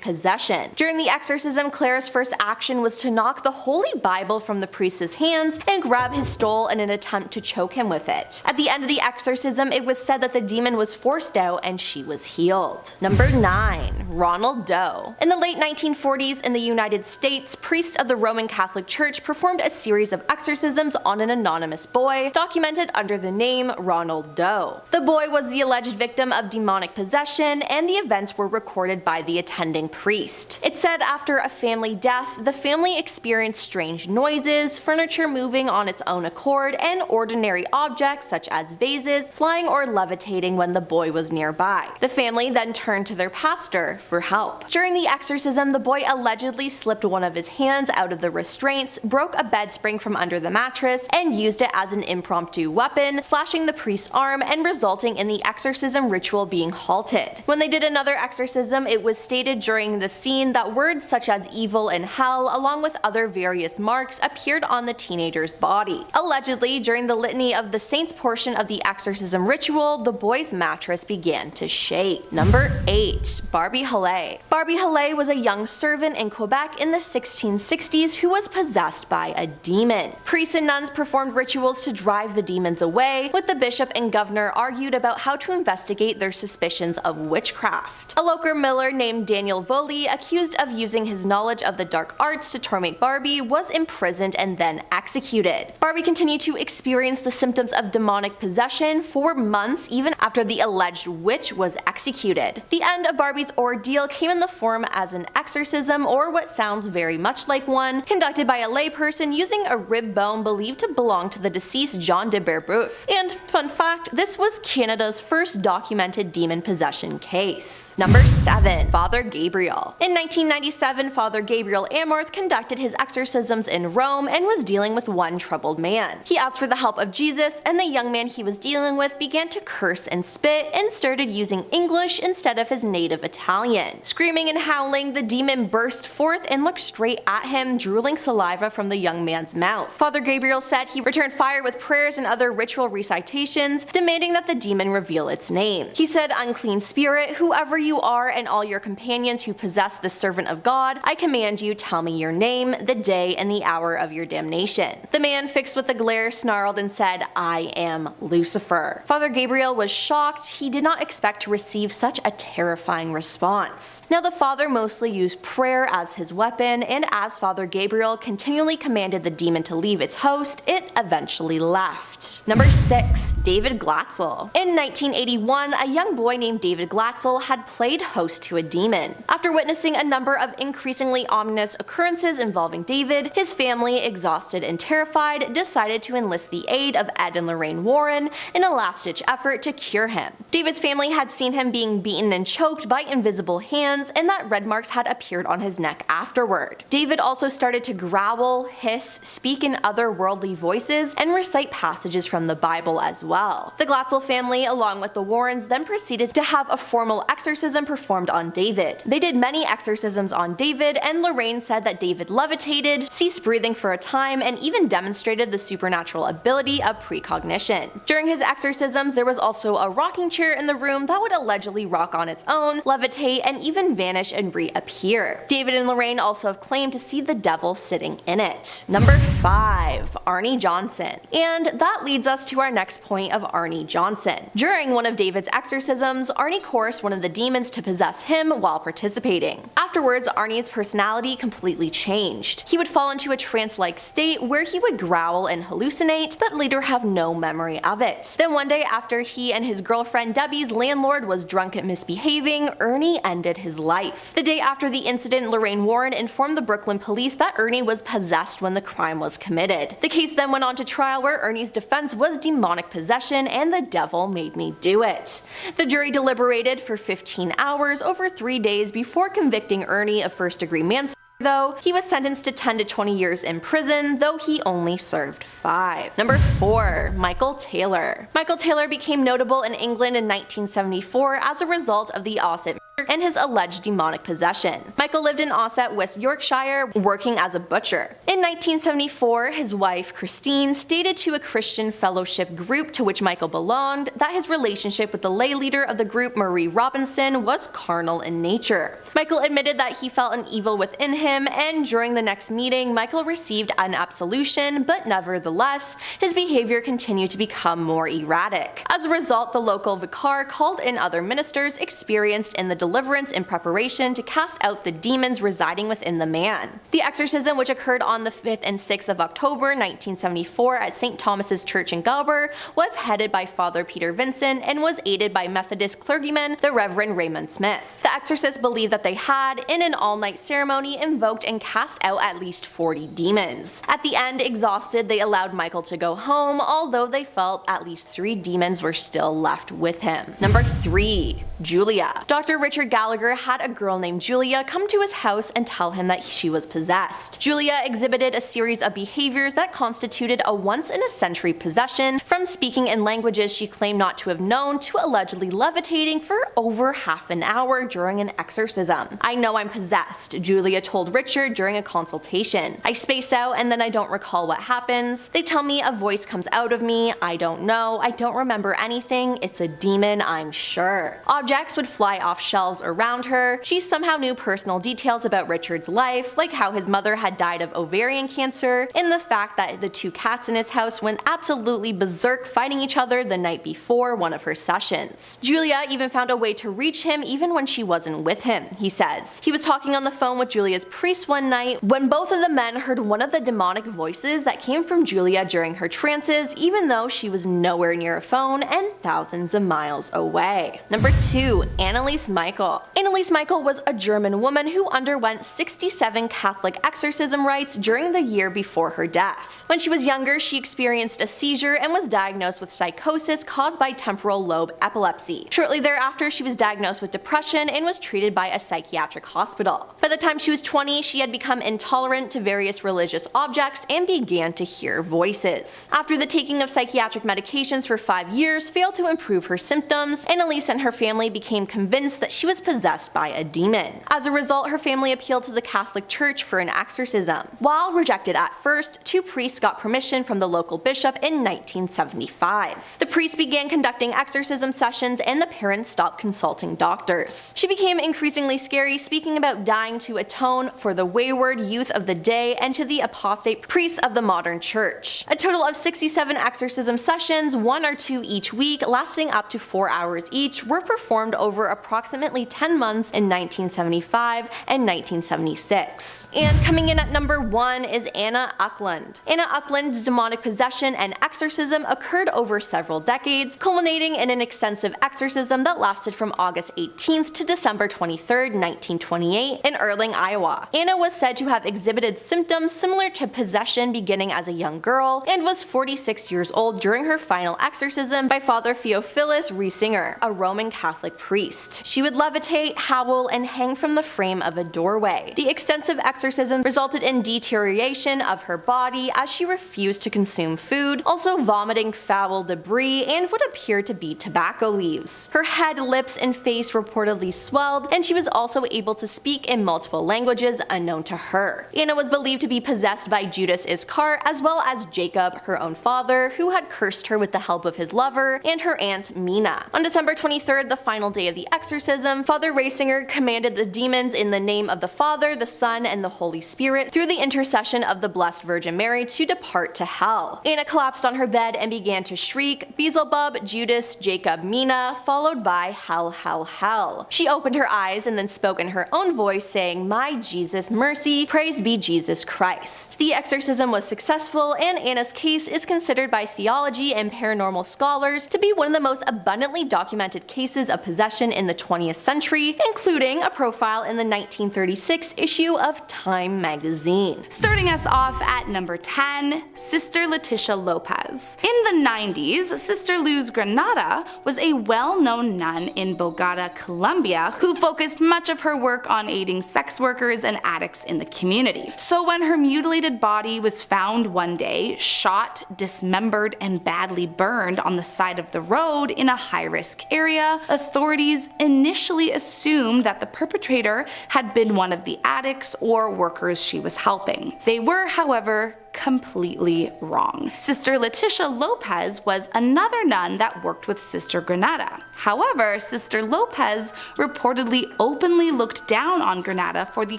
possession. During the exorcism, Clara's first action was to knock the Holy Bible from the priest's hands and grab his stole in an attempt to choke him with it. At the end of the exorcism, it was said that the demon was forced out and she was healed. Number 9. Ronald Doe. In the late 1940s in the United States, priests of the Roman Catholic Church performed a series of exorcisms on an anonymous boy, documented under the name Ronald Doe. The boy was the alleged victim of demonic possession, and the events were recorded by the attending priest. It said after a family death, the family experienced strange noises, furniture moving on its own accord, and ordinary objects such as vases flying or levitating when the boy was nearby. The family then turned to their pastor for help. During the exorcism, the boy allegedly slipped one of his hands out of the restraints, broke a bed spring from under the mattress, and used it as an impromptu weapon, slashing the priest's arm and resulting in the exorcism ritual being halted. When they did another exorcism, it was stated during the scene that words such as evil and hell, along with other various marks, appeared on the teenager's body. Allegedly, during the litany of the saints portion of the exorcism ritual, the boy's mattress began to shake. Number 8. Barbie Hallet. Barbie Hallet was a young servant in Quebec in the 1660s who was possessed by a demon. Priests and nuns performed rituals to drive the demons away, with the bishop and governor argued about how to investigate their suspicions of witchcraft. A local miller named Daniel Voley, accused of using his knowledge of the dark arts to torment Barbie, was imprisoned and then executed. Barbie continued to experience the symptoms of demonic possession for months even after the alleged witch was executed. The end of Barbie's ordeal came in the form as an exorcism, or what sounds very much like one, conducted by a layperson using a rib bone believed to belong to the deceased Jean de Berbeuf. And fun fact, this was Canada's first documented demon possession case. Number 7. Father Gabriel. In 1997, Father Gabriel Amorth conducted his exorcisms in Rome and was dealing with one troubled man. He asked for the help of Jesus, and the young man he was dealing with began to curse and spit and started using English instead of his native Italian. Screaming and howling, the demon burst forth and looked straight at him, drooling saliva from the young man's mouth. Father Gabriel said he returned fire with prayers and other ritual recitations, demanding that the demon reveal its name. He said, "Unclean spirit, whoever you are and all your companions who possess the servant of God, I command you, tell me your name, the day and the hour of your damnation." The man, fixed with a glare, snarled and said, "I am Lucifer." Father Gabriel was shocked. He did not expect to receive such a terrifying response. Now the father mostly used prayer as his weapon, and as Father Gabriel continually commanded the demon to leave its host, it eventually left. Number 6. David Glatzel. In 1981, a young boy named David Glatzel had played host to a demon. After witnessing a number of increasingly ominous occurrences involving David, his family, exhausted and terrified, decided to enlist the aid of Ed and Lorraine Warren in a last-ditch effort to cure him. David's family had seen him being beaten and choked by invisible hands, and that red marks had appeared on his neck afterward. David also started to growl, hiss, speak in otherworldly voices, and recite passages from the Bible as well. The Glatzel family, along with the Warrens, then proceeded to have a formal exorcism performed on David. They did many exorcisms on David, and Lorraine said that David levitated, ceased breathing for a time, and even demonstrated the supernatural ability of precognition. During his exorcisms, there was also a rocking chair in the room that would allegedly rock on its own, levitate, and even vanish and reappear. David and Lorraine also have claimed to see the devil sitting in it. Number 5. Arnie Johnson. And that leads us to our next point of Arnie Johnson. During one of David's exorcisms, Arnie coerced one of the demons to possess him while participating. Afterwards, Arnie's personality completely changed. He would fall into a trance-like state where he would growl and hallucinate, but later have no memory of it. Then one day, after he and his girlfriend Debbie's landlord was drunk and misbehaving, Ernie ended his life. The day after the incident, Lorraine Warren informed the Brooklyn police that Ernie was possessed when the crime was committed. The case then went on to trial, where Ernie's defense was demonic possession and the devil made me do it. The jury deliberated for 15 hours over 3 days before convicting Ernie of first-degree manslaughter. Though he was sentenced to 10 to 20 years in prison, though he only served 5. Number 4. Michael Taylor. Michael Taylor became notable in England in 1974 as a result of the Ossett and his alleged demonic possession. Michael lived in Ossett, West Yorkshire, working as a butcher. In 1974, his wife, Christine, stated to a Christian fellowship group to which Michael belonged that his relationship with the lay leader of the group, Marie Robinson, was carnal in nature. Michael admitted that he felt an evil within him, and during the next meeting, Michael received an absolution, but nevertheless, his behavior continued to become more erratic. As a result, the local vicar called in other ministers experienced in the deliverance in preparation to cast out the demons residing within the man. The exorcism, which occurred on the 5th and 6th of October 1974 at St. Thomas's Church in Galber, was headed by Father Peter Vincent and was aided by Methodist clergyman the Reverend Raymond Smith. The exorcists believed that they had, in an all-night ceremony, invoked and cast out at least 40 demons. At the end, exhausted, they allowed Michael to go home, although they felt at least 3 demons were still left with him. Number 3. Julia. Dr. Richard Gallagher had a girl named Julia come to his house and tell him that she was possessed. Julia exhibited a series of behaviors that constituted a once-in-a-century possession, from speaking in languages she claimed not to have known to allegedly levitating for over half an hour during an exorcism. "I know I'm possessed," Julia told Richard during a consultation. "I space out and then I don't recall what happens. They tell me a voice comes out of me. I don't know. I don't remember anything. It's a demon, I'm sure." Objects would fly off shelves around her. She somehow knew personal details about Richard's life, like how his mother had died of ovarian cancer, and the fact that the 2 cats in his house went absolutely berserk fighting each other the night before one of her sessions. Julia even found a way to reach him even when she wasn't with him, he says. He was talking on the phone with Julia's priest one night when both of the men heard one of the demonic voices that came from Julia during her trances, even though she was nowhere near a phone and thousands of miles away. Number 2. 2. Anneliese Michael. Anneliese Michael was a German woman who underwent 67 Catholic exorcism rites during the year before her death. When she was younger, she experienced a seizure and was diagnosed with psychosis caused by temporal lobe epilepsy. Shortly thereafter, she was diagnosed with depression and was treated by a psychiatric hospital. By the time she was 20, she had become intolerant to various religious objects and began to hear voices. After the taking of psychiatric medications for 5 years failed to improve her symptoms, Anneliese and her family became convinced that she was possessed by a demon. As a result, her family appealed to the Catholic Church for an exorcism. While rejected at first, 2 priests got permission from the local bishop in 1975. The priests began conducting exorcism sessions and the parents stopped consulting doctors. She became increasingly scary, speaking about dying to atone for the wayward youth of the day and to the apostate priests of the modern church. A total of 67 exorcism sessions, 1 or 2 each week, lasting up to 4 hours each, were performed over approximately 10 months in 1975 and 1976. And coming in at number 1 is Anna Uckland. Anna Uckland's demonic possession and exorcism occurred over several decades, culminating in an extensive exorcism that lasted from August 18th to December 23rd, 1928 in Erling, Iowa. Anna was said to have exhibited symptoms similar to possession beginning as a young girl and was 46 years old during her final exorcism by Father Theophilus Riesinger, a Roman Catholic priest. She would levitate, howl, and hang from the frame of a doorway. The extensive exorcism resulted in deterioration of her body as she refused to consume food, also vomiting foul debris and what appeared to be tobacco leaves. Her head, lips, and face reportedly swelled, and she was also able to speak in multiple languages unknown to her. Anna was believed to be possessed by Judas Iscariot as well as Jacob, her own father, who had cursed her with the help of his lover, and her aunt Mina. On December 23rd, the final day of the exorcism, Father Riesinger commanded the demons in the name of the Father, the Son, and the Holy Spirit, through the intercession of the Blessed Virgin Mary, to depart to hell. Anna collapsed on her bed and began to shriek, Beelzebub, Judas, Jacob, Mina, followed by hell, hell, hell. She opened her eyes and then spoke in her own voice, saying, My Jesus, mercy, praise be Jesus Christ. The exorcism was successful, and Anna's case is considered by theology and paranormal scholars to be one of the most abundantly documented cases of possession in the 20th century, including a profile in the 1936 issue of Time magazine. Starting us off at number 10, Sister Leticia Lopez. In the 90s, Sister Luz Granada was a well-known nun in Bogota, Colombia, who focused much of her work on aiding sex workers and addicts in the community. So when her mutilated body was found one day, shot, dismembered, and badly burned on the side of the road in a high-risk area, authorities initially assumed that the perpetrator had been one of the addicts or workers she was helping. They were, however, completely wrong. Sister Leticia Lopez was another nun that worked with Sister Granada. However, Sister Lopez reportedly openly looked down on Granada for the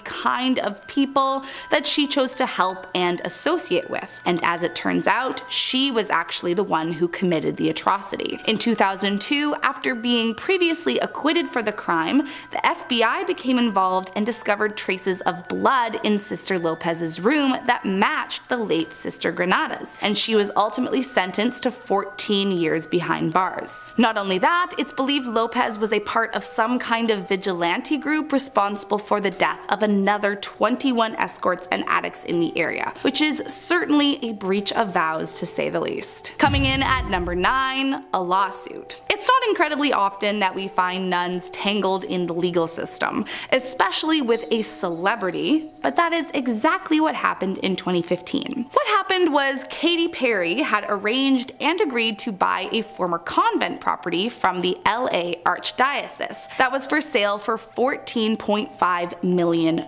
kind of people that she chose to help and associate with. And as it turns out, she was actually the one who committed the atrocity. In 2002, after being previously acquitted for the crime, the FBI became involved and discovered traces of blood in Sister Lopez's room that matched the late Sister Granada's, and she was ultimately sentenced to 14 years behind bars. Not only that, it's believed Lopez was a part of some kind of vigilante group responsible for the death of another 21 escorts and addicts in the area, which is certainly a breach of vows to say the least. Coming in at number 9, a lawsuit. It's not incredibly often that we find nuns tangled in the legal system, especially with a celebrity, but that is exactly what happened in 2015. What happened was Katy Perry had arranged and agreed to buy a former convent property from the LA Archdiocese that was for sale for $14.5 million.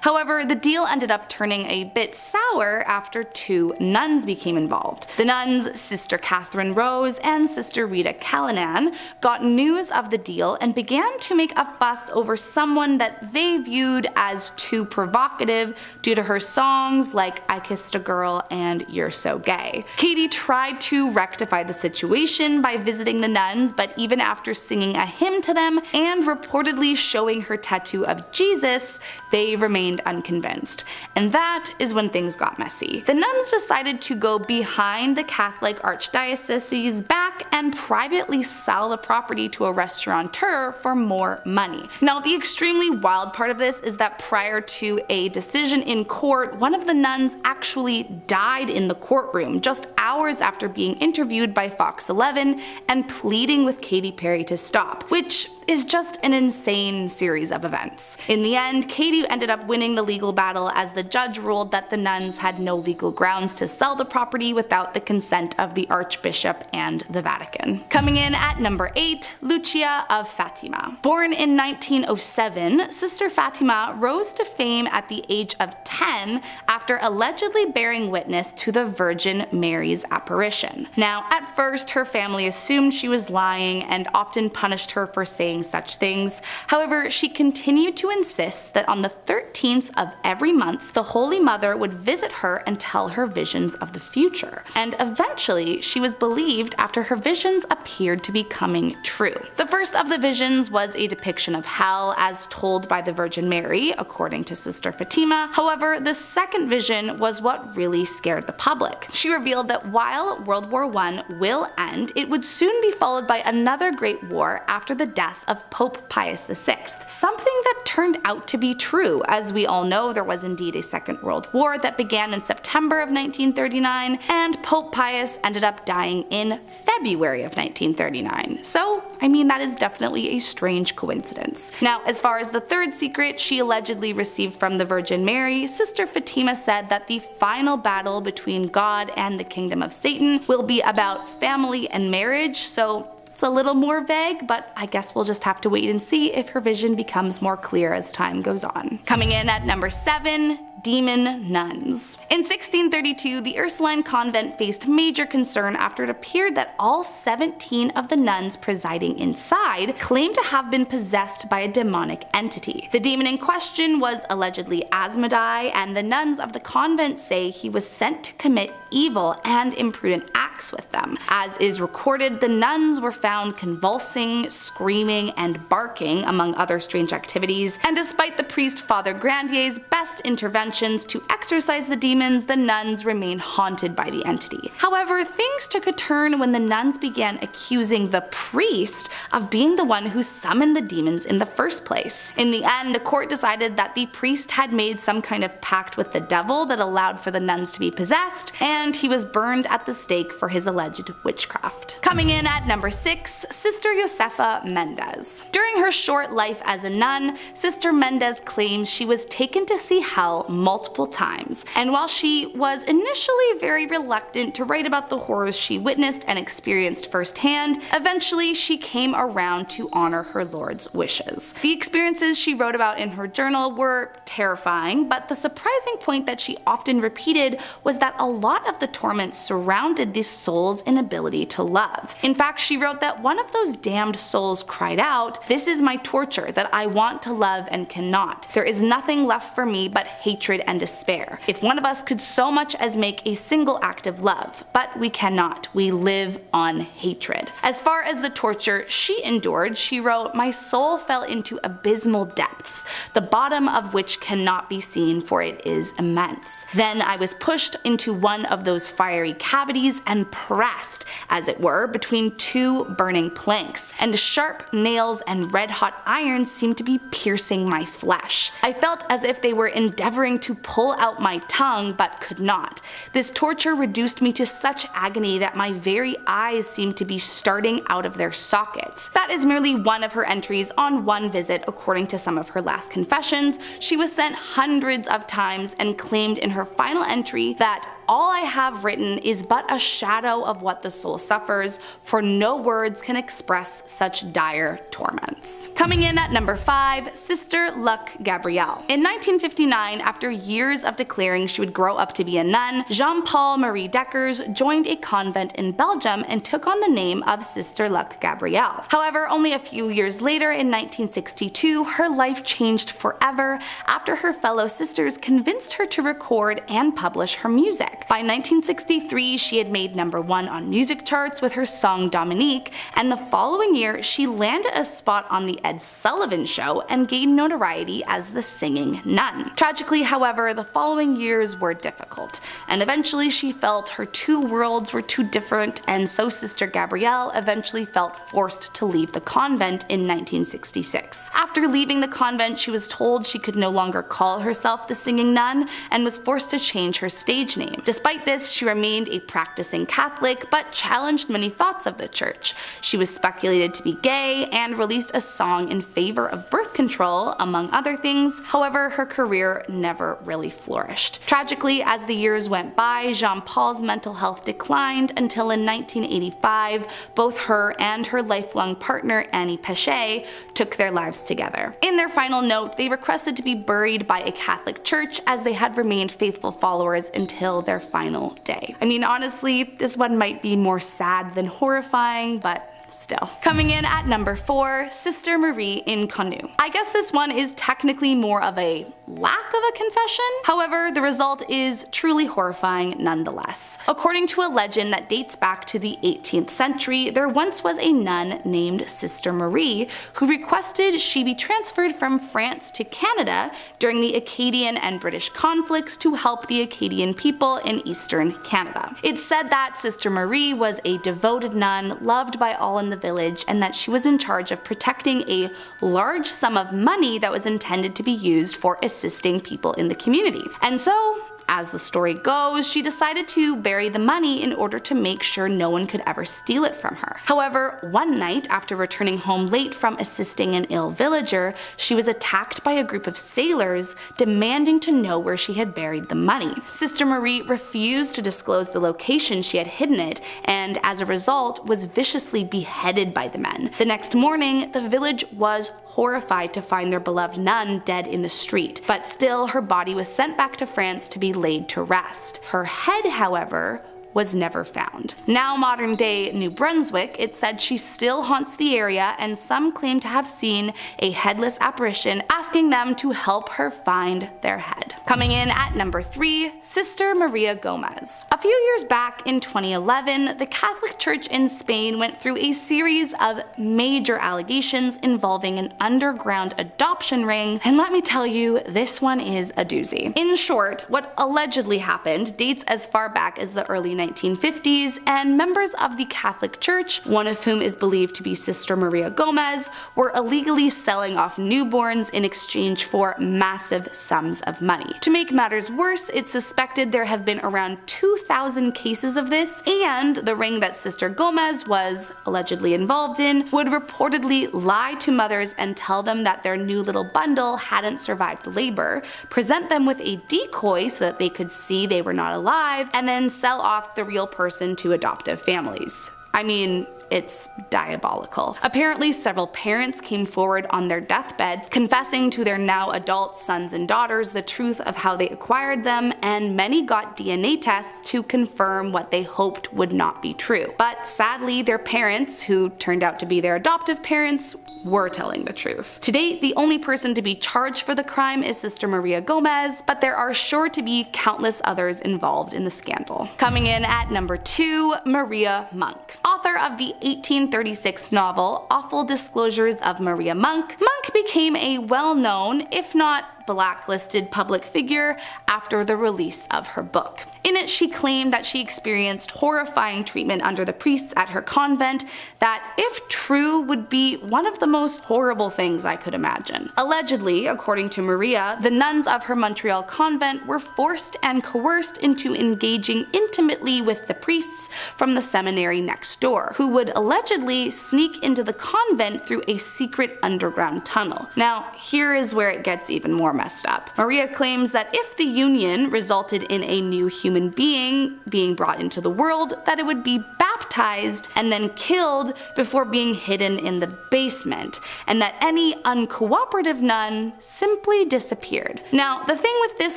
However, the deal ended up turning a bit sour after 2 nuns became involved. The nuns, Sister Catherine Rose and Sister Rita Callanan, got news of the deal and began to make a fuss over someone that they viewed as too provocative due to her songs like I Kissed a Girl and You're So Gay. Katy tried to rectify the situation by visiting the nuns, but even after singing a hymn to them and reportedly showing her tattoo of Jesus, they remained unconvinced. And that is when things got messy. The nuns decided to go behind the Catholic Archdiocese's back and privately privately sell the property to a restaurateur for more money. Now, the extremely wild part of this is that prior to a decision in court, one of the nuns actually died in the courtroom just hours after being interviewed by Fox 11 and pleading with Katy Perry to stop, which is just an insane series of events. In the end, Katy ended up winning the legal battle as the judge ruled that the nuns had no legal grounds to sell the property without the consent of the Archbishop and the Vatican. Coming in at number 8, Lucia of Fatima. Born in 1907, Sister Fatima rose to fame at the age of 10 after allegedly bearing witness to the Virgin Mary's apparition. Now, at first, her family assumed she was lying and often punished her for saying such things. However, she continued to insist that on the 13th of every month, the Holy Mother would visit her and tell her visions of the future. And eventually, she was believed after her visions appeared to be coming true. The first of the visions was a depiction of hell as told by the Virgin Mary, according to Sister Fatima. However, the second vision was what really scared the public. She revealed that while World War I will end, it would soon be followed by another great war after the death of Pope Pius VI, something that turned out to be true. As we all know, there was indeed a Second World War that began in September of 1939, and Pope Pius ended up dying in February of 1939. So, I mean, that is definitely a strange coincidence. Now, as far as the third secret she allegedly received from the Virgin Mary, Sister Fatima said that the final battle between God and the kingdom of Satan will be about family and marriage, so it's a little more vague, but I guess we'll just have to wait and see if her vision becomes more clear as time goes on. Coming in at number 7, demon nuns. In 1632, the Ursuline convent faced major concern after it appeared that all 17 of the nuns presiding inside claimed to have been possessed by a demonic entity. The demon in question was allegedly Asmodai, and the nuns of the convent say he was sent to commit evil and imprudent acts with them. As is recorded, the nuns were found convulsing, screaming, and barking, among other strange activities, and despite the priest Father Grandier's best interventions to exorcise the demons, the nuns remain haunted by the entity. However, things took a turn when the nuns began accusing the priest of being the one who summoned the demons in the first place. In the end, the court decided that the priest had made some kind of pact with the devil that allowed for the nuns to be possessed, and he was burned at the stake for his alleged witchcraft. Coming in at number 6, Sister Josefa Mendez. During her short life as a nun, Sister Mendez claims she was taken to see hell multiple times, and while she was initially very reluctant to write about the horrors she witnessed and experienced firsthand, eventually she came around to honor her Lord's wishes. The experiences she wrote about in her journal were terrifying, but the surprising point that she often repeated was that a lot of the torment surrounded the soul's inability to love. In fact, she wrote that one of those damned souls cried out, "This is my torture, that I want to love and cannot. There is nothing left for me but hatred and despair. If one of us could so much as make a single act of love, but we cannot. We live on hatred." As far as the torture she endured, she wrote, "My soul fell into abysmal depths, the bottom of which cannot be seen, for it is immense. Then I was pushed into one of those fiery cavities and pressed, as it were, between two burning planks, and sharp nails and red-hot iron seemed to be piercing my flesh. I felt as if they were endeavoring to pull out my tongue, but could not. This torture reduced me to such agony that my very eyes seemed to be starting out of their sockets." That is merely one of her entries on one visit. According to some of her last confessions, she was sent hundreds of times and claimed in her final entry that "all I have written is but a shadow of what the soul suffers, for no words can express such dire torments." Coming in at number 5, Sister Luc Gabrielle. In 1959, after years of declaring she would grow up to be a nun, Jean-Paul Marie Deckers joined a convent in Belgium and took on the name of Sister Luc Gabrielle. However, only a few years later, in 1962, her life changed forever after her fellow sisters convinced her to record and publish her music. By 1963, she had made #1 on music charts with her song Dominique, and the following year she landed a spot on the Ed Sullivan Show and gained notoriety as the singing nun. Tragically, however, the following years were difficult, and eventually she felt her two worlds were too different, and so Sister Gabrielle eventually felt forced to leave the convent in 1966. After leaving the convent, she was told she could no longer call herself the singing nun and was forced to change her stage name. Despite this, she remained a practicing Catholic but challenged many thoughts of the church. She was speculated to be gay and released a song in favor of birth control, among other things. However, her career never really flourished. Tragically, as the years went by, Jean-Paul's mental health declined until in 1985, both her and her lifelong partner Annie Pechet took their lives together. In their final note, they requested to be buried by a Catholic church as they had remained faithful followers until their final day. I mean, honestly, this one might be more sad than horrifying, but still. Coming in at #4, Sister Marie Inconnu. I guess this one is technically more of a lack of a confession. However, the result is truly horrifying nonetheless. According to a legend that dates back to the 18th century, there once was a nun named Sister Marie who requested she be transferred from France to Canada during the Acadian and British conflicts to help the Acadian people in eastern Canada. It's said that Sister Marie was a devoted nun, loved by all in the village, and that she was in charge of protecting a large sum of money that was intended to be used for assisting people in the community. And so, as the story goes, she decided to bury the money in order to make sure no one could ever steal it from her. However, one night, after returning home late from assisting an ill villager, she was attacked by a group of sailors demanding to know where she had buried the money. Sister Marie refused to disclose the location she had hidden it, and as a result was viciously beheaded by the men. The next morning, the village was horrified to find their beloved nun dead in the street, but still her body was sent back to France to be laid to rest. Her head, however, was never found. Now modern day New Brunswick, it said she still haunts the area, and some claim to have seen a headless apparition asking them to help her find their head. Coming in at #3, Sister Maria Gomez. A few years back in 2011, the Catholic Church in Spain went through a series of major allegations involving an underground adoption ring, and let me tell you, this one is a doozy. In short, what allegedly happened dates as far back as the early 1950s, and members of the Catholic Church, one of whom is believed to be Sister Maria Gomez, were illegally selling off newborns in exchange for massive sums of money. To make matters worse, it's suspected there have been around 2,000 cases of this, and the ring that Sister Gomez was allegedly involved in would reportedly lie to mothers and tell them that their new little bundle hadn't survived labor, present them with a decoy so that they could see they were not alive, and then sell off the real person to adoptive families. I mean, it's diabolical. Apparently, several parents came forward on their deathbeds confessing to their now adult sons and daughters the truth of how they acquired them, and many got DNA tests to confirm what they hoped would not be true. But sadly, their parents, who turned out to be their adoptive parents, were telling the truth. To date, the only person to be charged for the crime is Sister Maria Gomez, but there are sure to be countless others involved in the scandal. Coming in at #2, Maria Monk. Author of the 1836 novel Awful Disclosures of Maria Monk, Monk became a well-known, if not blacklisted public figure after the release of her book. In it, she claimed that she experienced horrifying treatment under the priests at her convent that, if true, would be one of the most horrible things I could imagine. Allegedly, according to Maria, the nuns of her Montreal convent were forced and coerced into engaging intimately with the priests from the seminary next door, who would allegedly sneak into the convent through a secret underground tunnel. Now, here is where it gets even more messed up. Maria claims that if the union resulted in a new human being being brought into the world, that it would be baptized and then killed before being hidden in the basement, and that any uncooperative nun simply disappeared. Now, the thing with this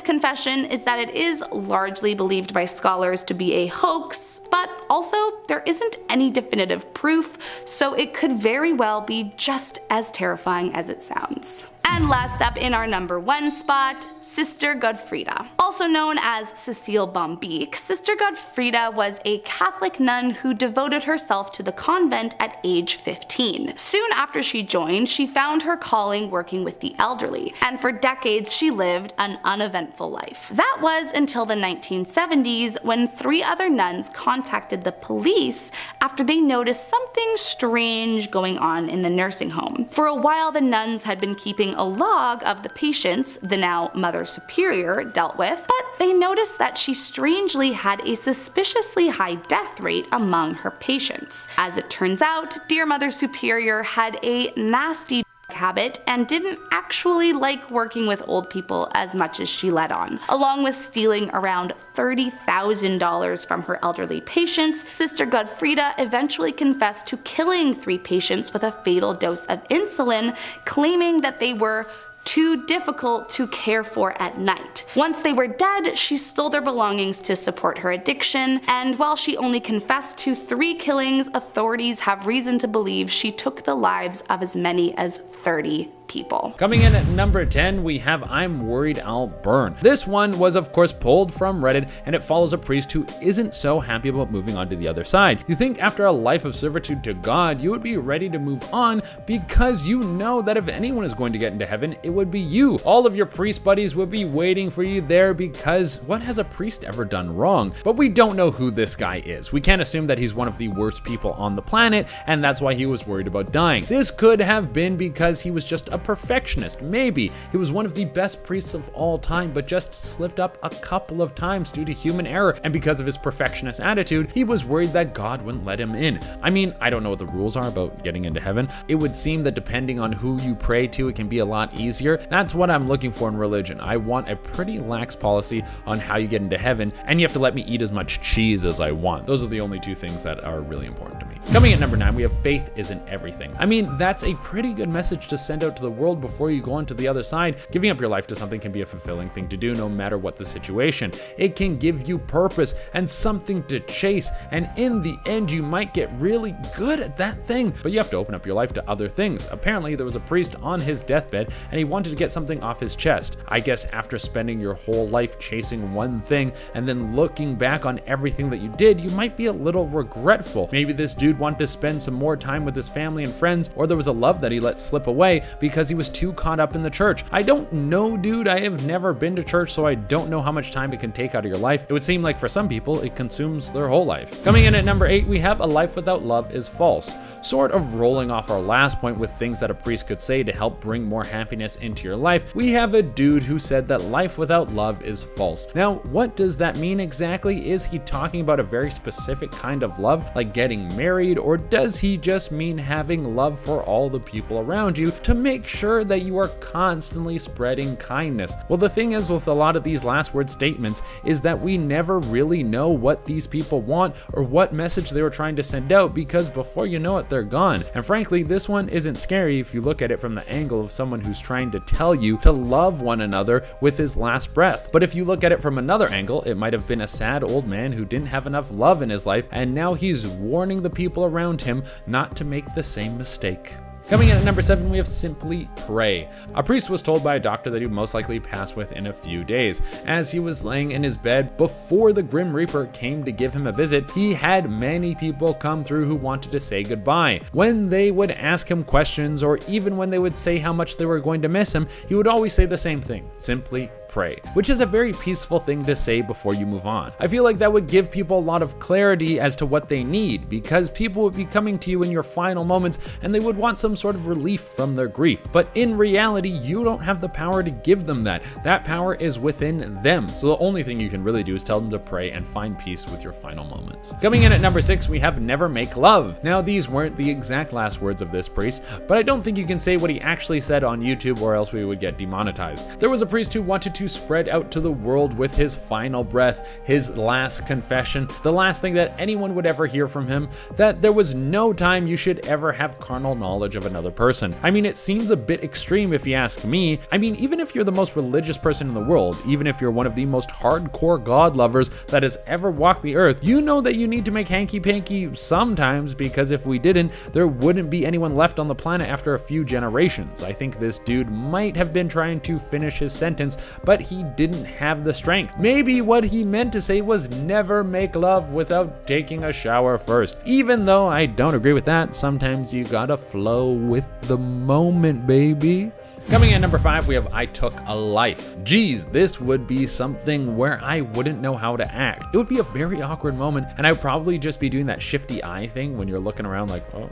confession is that it is largely believed by scholars to be a hoax, but also there isn't any definitive proof, so it could very well be just as terrifying as it sounds. And last up in our number 1 spot, Sister Godfrida. Also known as Cecile Bombeek, Sister Godfrida was a Catholic nun who devoted herself to the convent at age 15. Soon after she joined, she found her calling working with the elderly, and for decades she lived an uneventful life. That was until the 1970s, when 3 other nuns contacted the police after they noticed something strange going on in the nursing home. For a while, the nuns had been keeping a log of the patients the now Mother Superior dealt with, but they noticed that she strangely had a suspiciously high death rate among her patients. As it turns out, dear Mother Superior had a nasty habit and didn't actually like working with old people as much as she let on. Along with stealing around $30,000 from her elderly patients, Sister Godfrida eventually confessed to killing 3 patients with a fatal dose of insulin, claiming that they were too difficult to care for at night. Once they were dead, she stole their belongings to support her addiction, and while she only confessed to 3 killings, authorities have reason to believe she took the lives of as many as 30 people. Coming in at number 10, we have I'm Worried I'll Burn. This one was of course pulled from Reddit, and it follows a priest who isn't so happy about moving on to the other side. You think after a life of servitude to God, you would be ready to move on because you know that if anyone is going to get into heaven, it would be you. All of your priest buddies would be waiting for you there because what has a priest ever done wrong? But we don't know who this guy is. We can't assume that he's one of the worst people on the planet, and that's why he was worried about dying. This could have been because he was just a perfectionist. Maybe he was one of the best priests of all time, but just slipped up a couple of times due to human error, and because of his perfectionist attitude, he was worried that God wouldn't let him in. I mean, I don't know what the rules are about getting into heaven. It would seem that depending on who you pray to, it can be a lot easier. That's what I'm looking for in religion. I want a pretty lax policy on how you get into heaven, and you have to let me eat as much cheese as I want. Those are the only 2 things that are really important to me. Coming at number 9, we have faith isn't everything. I mean, that's a pretty good message to send out to the world before you go on to the other side. Giving up your life to something can be a fulfilling thing to do no matter what the situation. It can give you purpose and something to chase, and in the end you might get really good at that thing, but you have to open up your life to other things. Apparently there was a priest on his deathbed and he wanted to get something off his chest. I guess after spending your whole life chasing one thing and then looking back on everything that you did, you might be a little regretful. Maybe this dude wanted to spend some more time with his family and friends, or there was a love that he let slip away because he was too caught up in the church. I don't know, dude. I have never been to church, so I don't know how much time it can take out of your life. It would seem like for some people, it consumes their whole life. Coming in at number 8, we have a life without love is false. Sort of rolling off our last point with things that a priest could say to help bring more happiness into your life, we have a dude who said that life without love is false. Now, what does that mean exactly? Is he talking about a very specific kind of love, like getting married, or does he just mean having love for all the people around you to make sure that you are constantly spreading kindness? Well, the thing is with a lot of these last word statements is that we never really know what these people want or what message they were trying to send out, because before you know it, they're gone. And frankly, this one isn't scary if you look at it from the angle of someone who's trying to tell you to love one another with his last breath. But if you look at it from another angle, it might have been a sad old man who didn't have enough love in his life, and now he's warning the people around him not to make the same mistake. Coming in at number 7, we have simply pray. A priest was told by a doctor that he would most likely pass within a few days. As he was laying in his bed before the Grim Reaper came to give him a visit, he had many people come through who wanted to say goodbye. When they would ask him questions, or even when they would say how much they were going to miss him, he would always say the same thing: simply pray, which is a very peaceful thing to say before you move on. I feel like that would give people a lot of clarity as to what they need, because people would be coming to you in your final moments and they would want some sort of relief from their grief. But in reality, you don't have the power to give them that. That power is within them. So the only thing you can really do is tell them to pray and find peace with your final moments. Coming in at number 6, we have never make love. Now, these weren't the exact last words of this priest, but I don't think you can say what he actually said on YouTube, or else we would get demonetized. There was a priest who wanted to to spread out to the world with his final breath, his last confession, the last thing that anyone would ever hear from him, that there was no time you should ever have carnal knowledge of another person. I mean, it seems a bit extreme if you ask me. I mean, even if you're the most religious person in the world, even if you're one of the most hardcore God lovers that has ever walked the earth, you know that you need to make hanky-panky sometimes, because if we didn't, there wouldn't be anyone left on the planet after a few generations. I think this dude might have been trying to finish his sentence, but he didn't have the strength. Maybe what he meant to say was never make love without taking a shower first. Even though I don't agree with that, sometimes you gotta flow with the moment, baby. Coming in number 5, we have I Took a Life. Geez, this would be something where I wouldn't know how to act. It would be a very awkward moment, and I'd probably just be doing that shifty eye thing when you're looking around like, oh,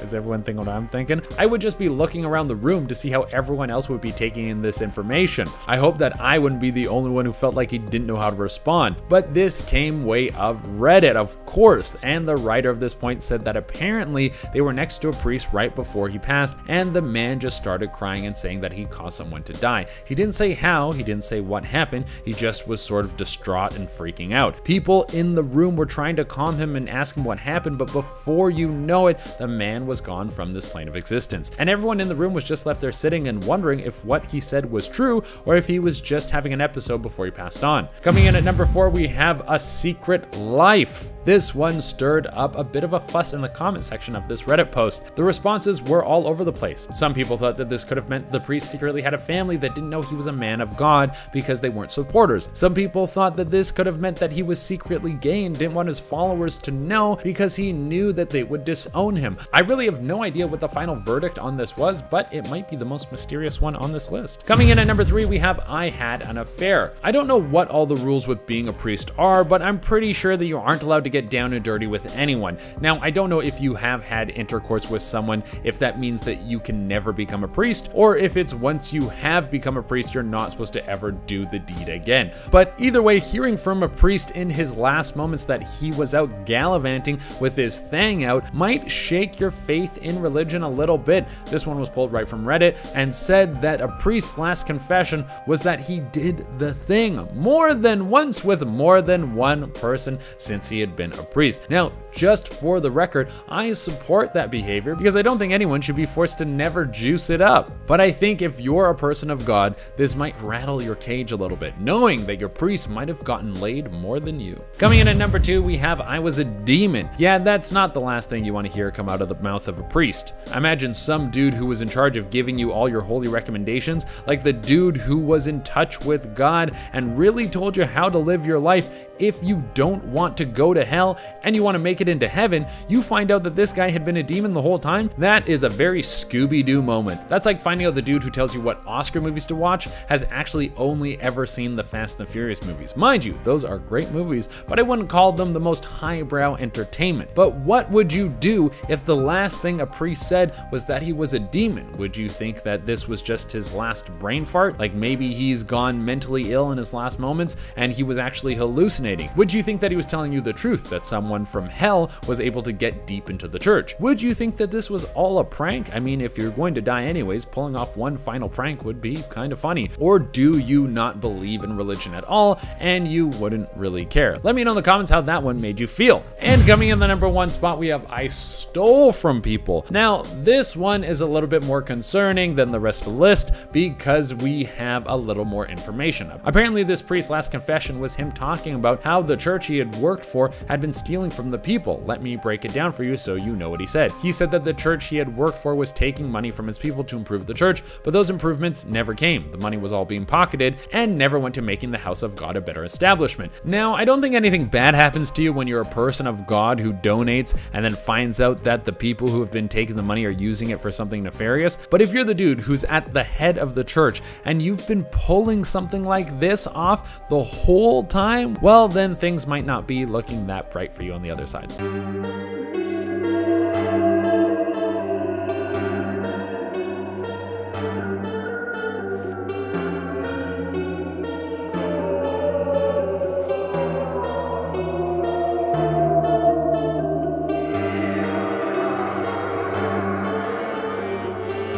is everyone thinking what I'm thinking? I would just be looking around the room to see how everyone else would be taking in this information. I hope that I wouldn't be the only one who felt like he didn't know how to respond. But this came way of Reddit, of course, and the writer of this point said that apparently they were next to a priest right before he passed, and the man just started crying and saying that he caused someone to die. He didn't say how, he didn't say what happened, he just was sort of distraught and freaking out. People in the room were trying to calm him and ask him what happened, but before you know it, the man was gone from this plane of existence. And everyone in the room was just left there sitting and wondering if what he said was true or if he was just having an episode before he passed on. Coming in at number 4, we have A Secret Life. This one stirred up a bit of a fuss in the comment section of this Reddit post. The responses were all over the place. Some people thought that this could have meant the priest secretly had a family that didn't know he was a man of God because they weren't supporters. Some people thought that this could have meant that he was secretly gay and didn't want his followers to know because he knew that they would disown him. I really have no idea what the final verdict on this was, but it might be the most mysterious one on this list. Coming in at number 3, we have I Had an Affair. I don't know what all the rules with being a priest are, but I'm pretty sure that you aren't allowed to get down and dirty with anyone. Now, I don't know if you have had intercourse with someone, if that means that you can never become a priest, or if it's once you have become a priest, you're not supposed to ever do the deed again. But either way, hearing from a priest in his last moments that he was out gallivanting with his thang out might shake your faith in religion a little bit. This one was pulled right from Reddit and said that a priest's last confession was that he did the thing more than once with more than one person since he had been a priest. Now, just for the record, I support that behavior because I don't think anyone should be forced to never juice it up. But I think if you're a person of God, this might rattle your cage a little bit, knowing that your priest might have gotten laid more than you. Coming in at number 2, we have I Was a Demon. Yeah, that's not the last thing you want to hear come out of the mouth of a priest. Imagine some dude who was in charge of giving you all your holy recommendations, like the dude who was in touch with God and really told you how to live your life. If you don't want to go to hell and you want to make it into heaven, you find out that this guy had been a demon the whole time. That is a very Scooby-Doo moment. That's like finding out the dude who tells you what Oscar movies to watch has actually only ever seen the Fast and the Furious movies. Mind you, those are great movies, but I wouldn't call them the most highbrow entertainment. But what would you do if the last thing a priest said was that he was a demon? Would you think that this was just his last brain fart? Like maybe he's gone mentally ill in his last moments and he was actually hallucinating? Would you think that he was telling you the truth, that someone from hell was able to get deep into the church? Would you think that this was all a prank? I mean, if you're going to die anyways, pulling off one final prank would be kind of funny. Or do you not believe in religion at all and you wouldn't really care? Let me know in the comments how that one made you feel. And coming in the number 1 spot, we have I Stole from People. Now, this one is a little bit more concerning than the rest of the list because we have a little more information. Apparently, this priest's last confession was him talking about how the church he had worked for had been stealing from the people. Let me break it down for you so you know what he said. He said that the church he had worked for was taking money from his people to improve the church, but those improvements never came. The money was all being pocketed and never went to making the house of God a better establishment. Now, I don't think anything bad happens to you when you're a person of God who donates and then finds out that the people who have been taking the money are using it for something nefarious. But if you're the dude who's at the head of the church and you've been pulling something like this off the whole time, well, then things might not be looking that bright for you on the other side.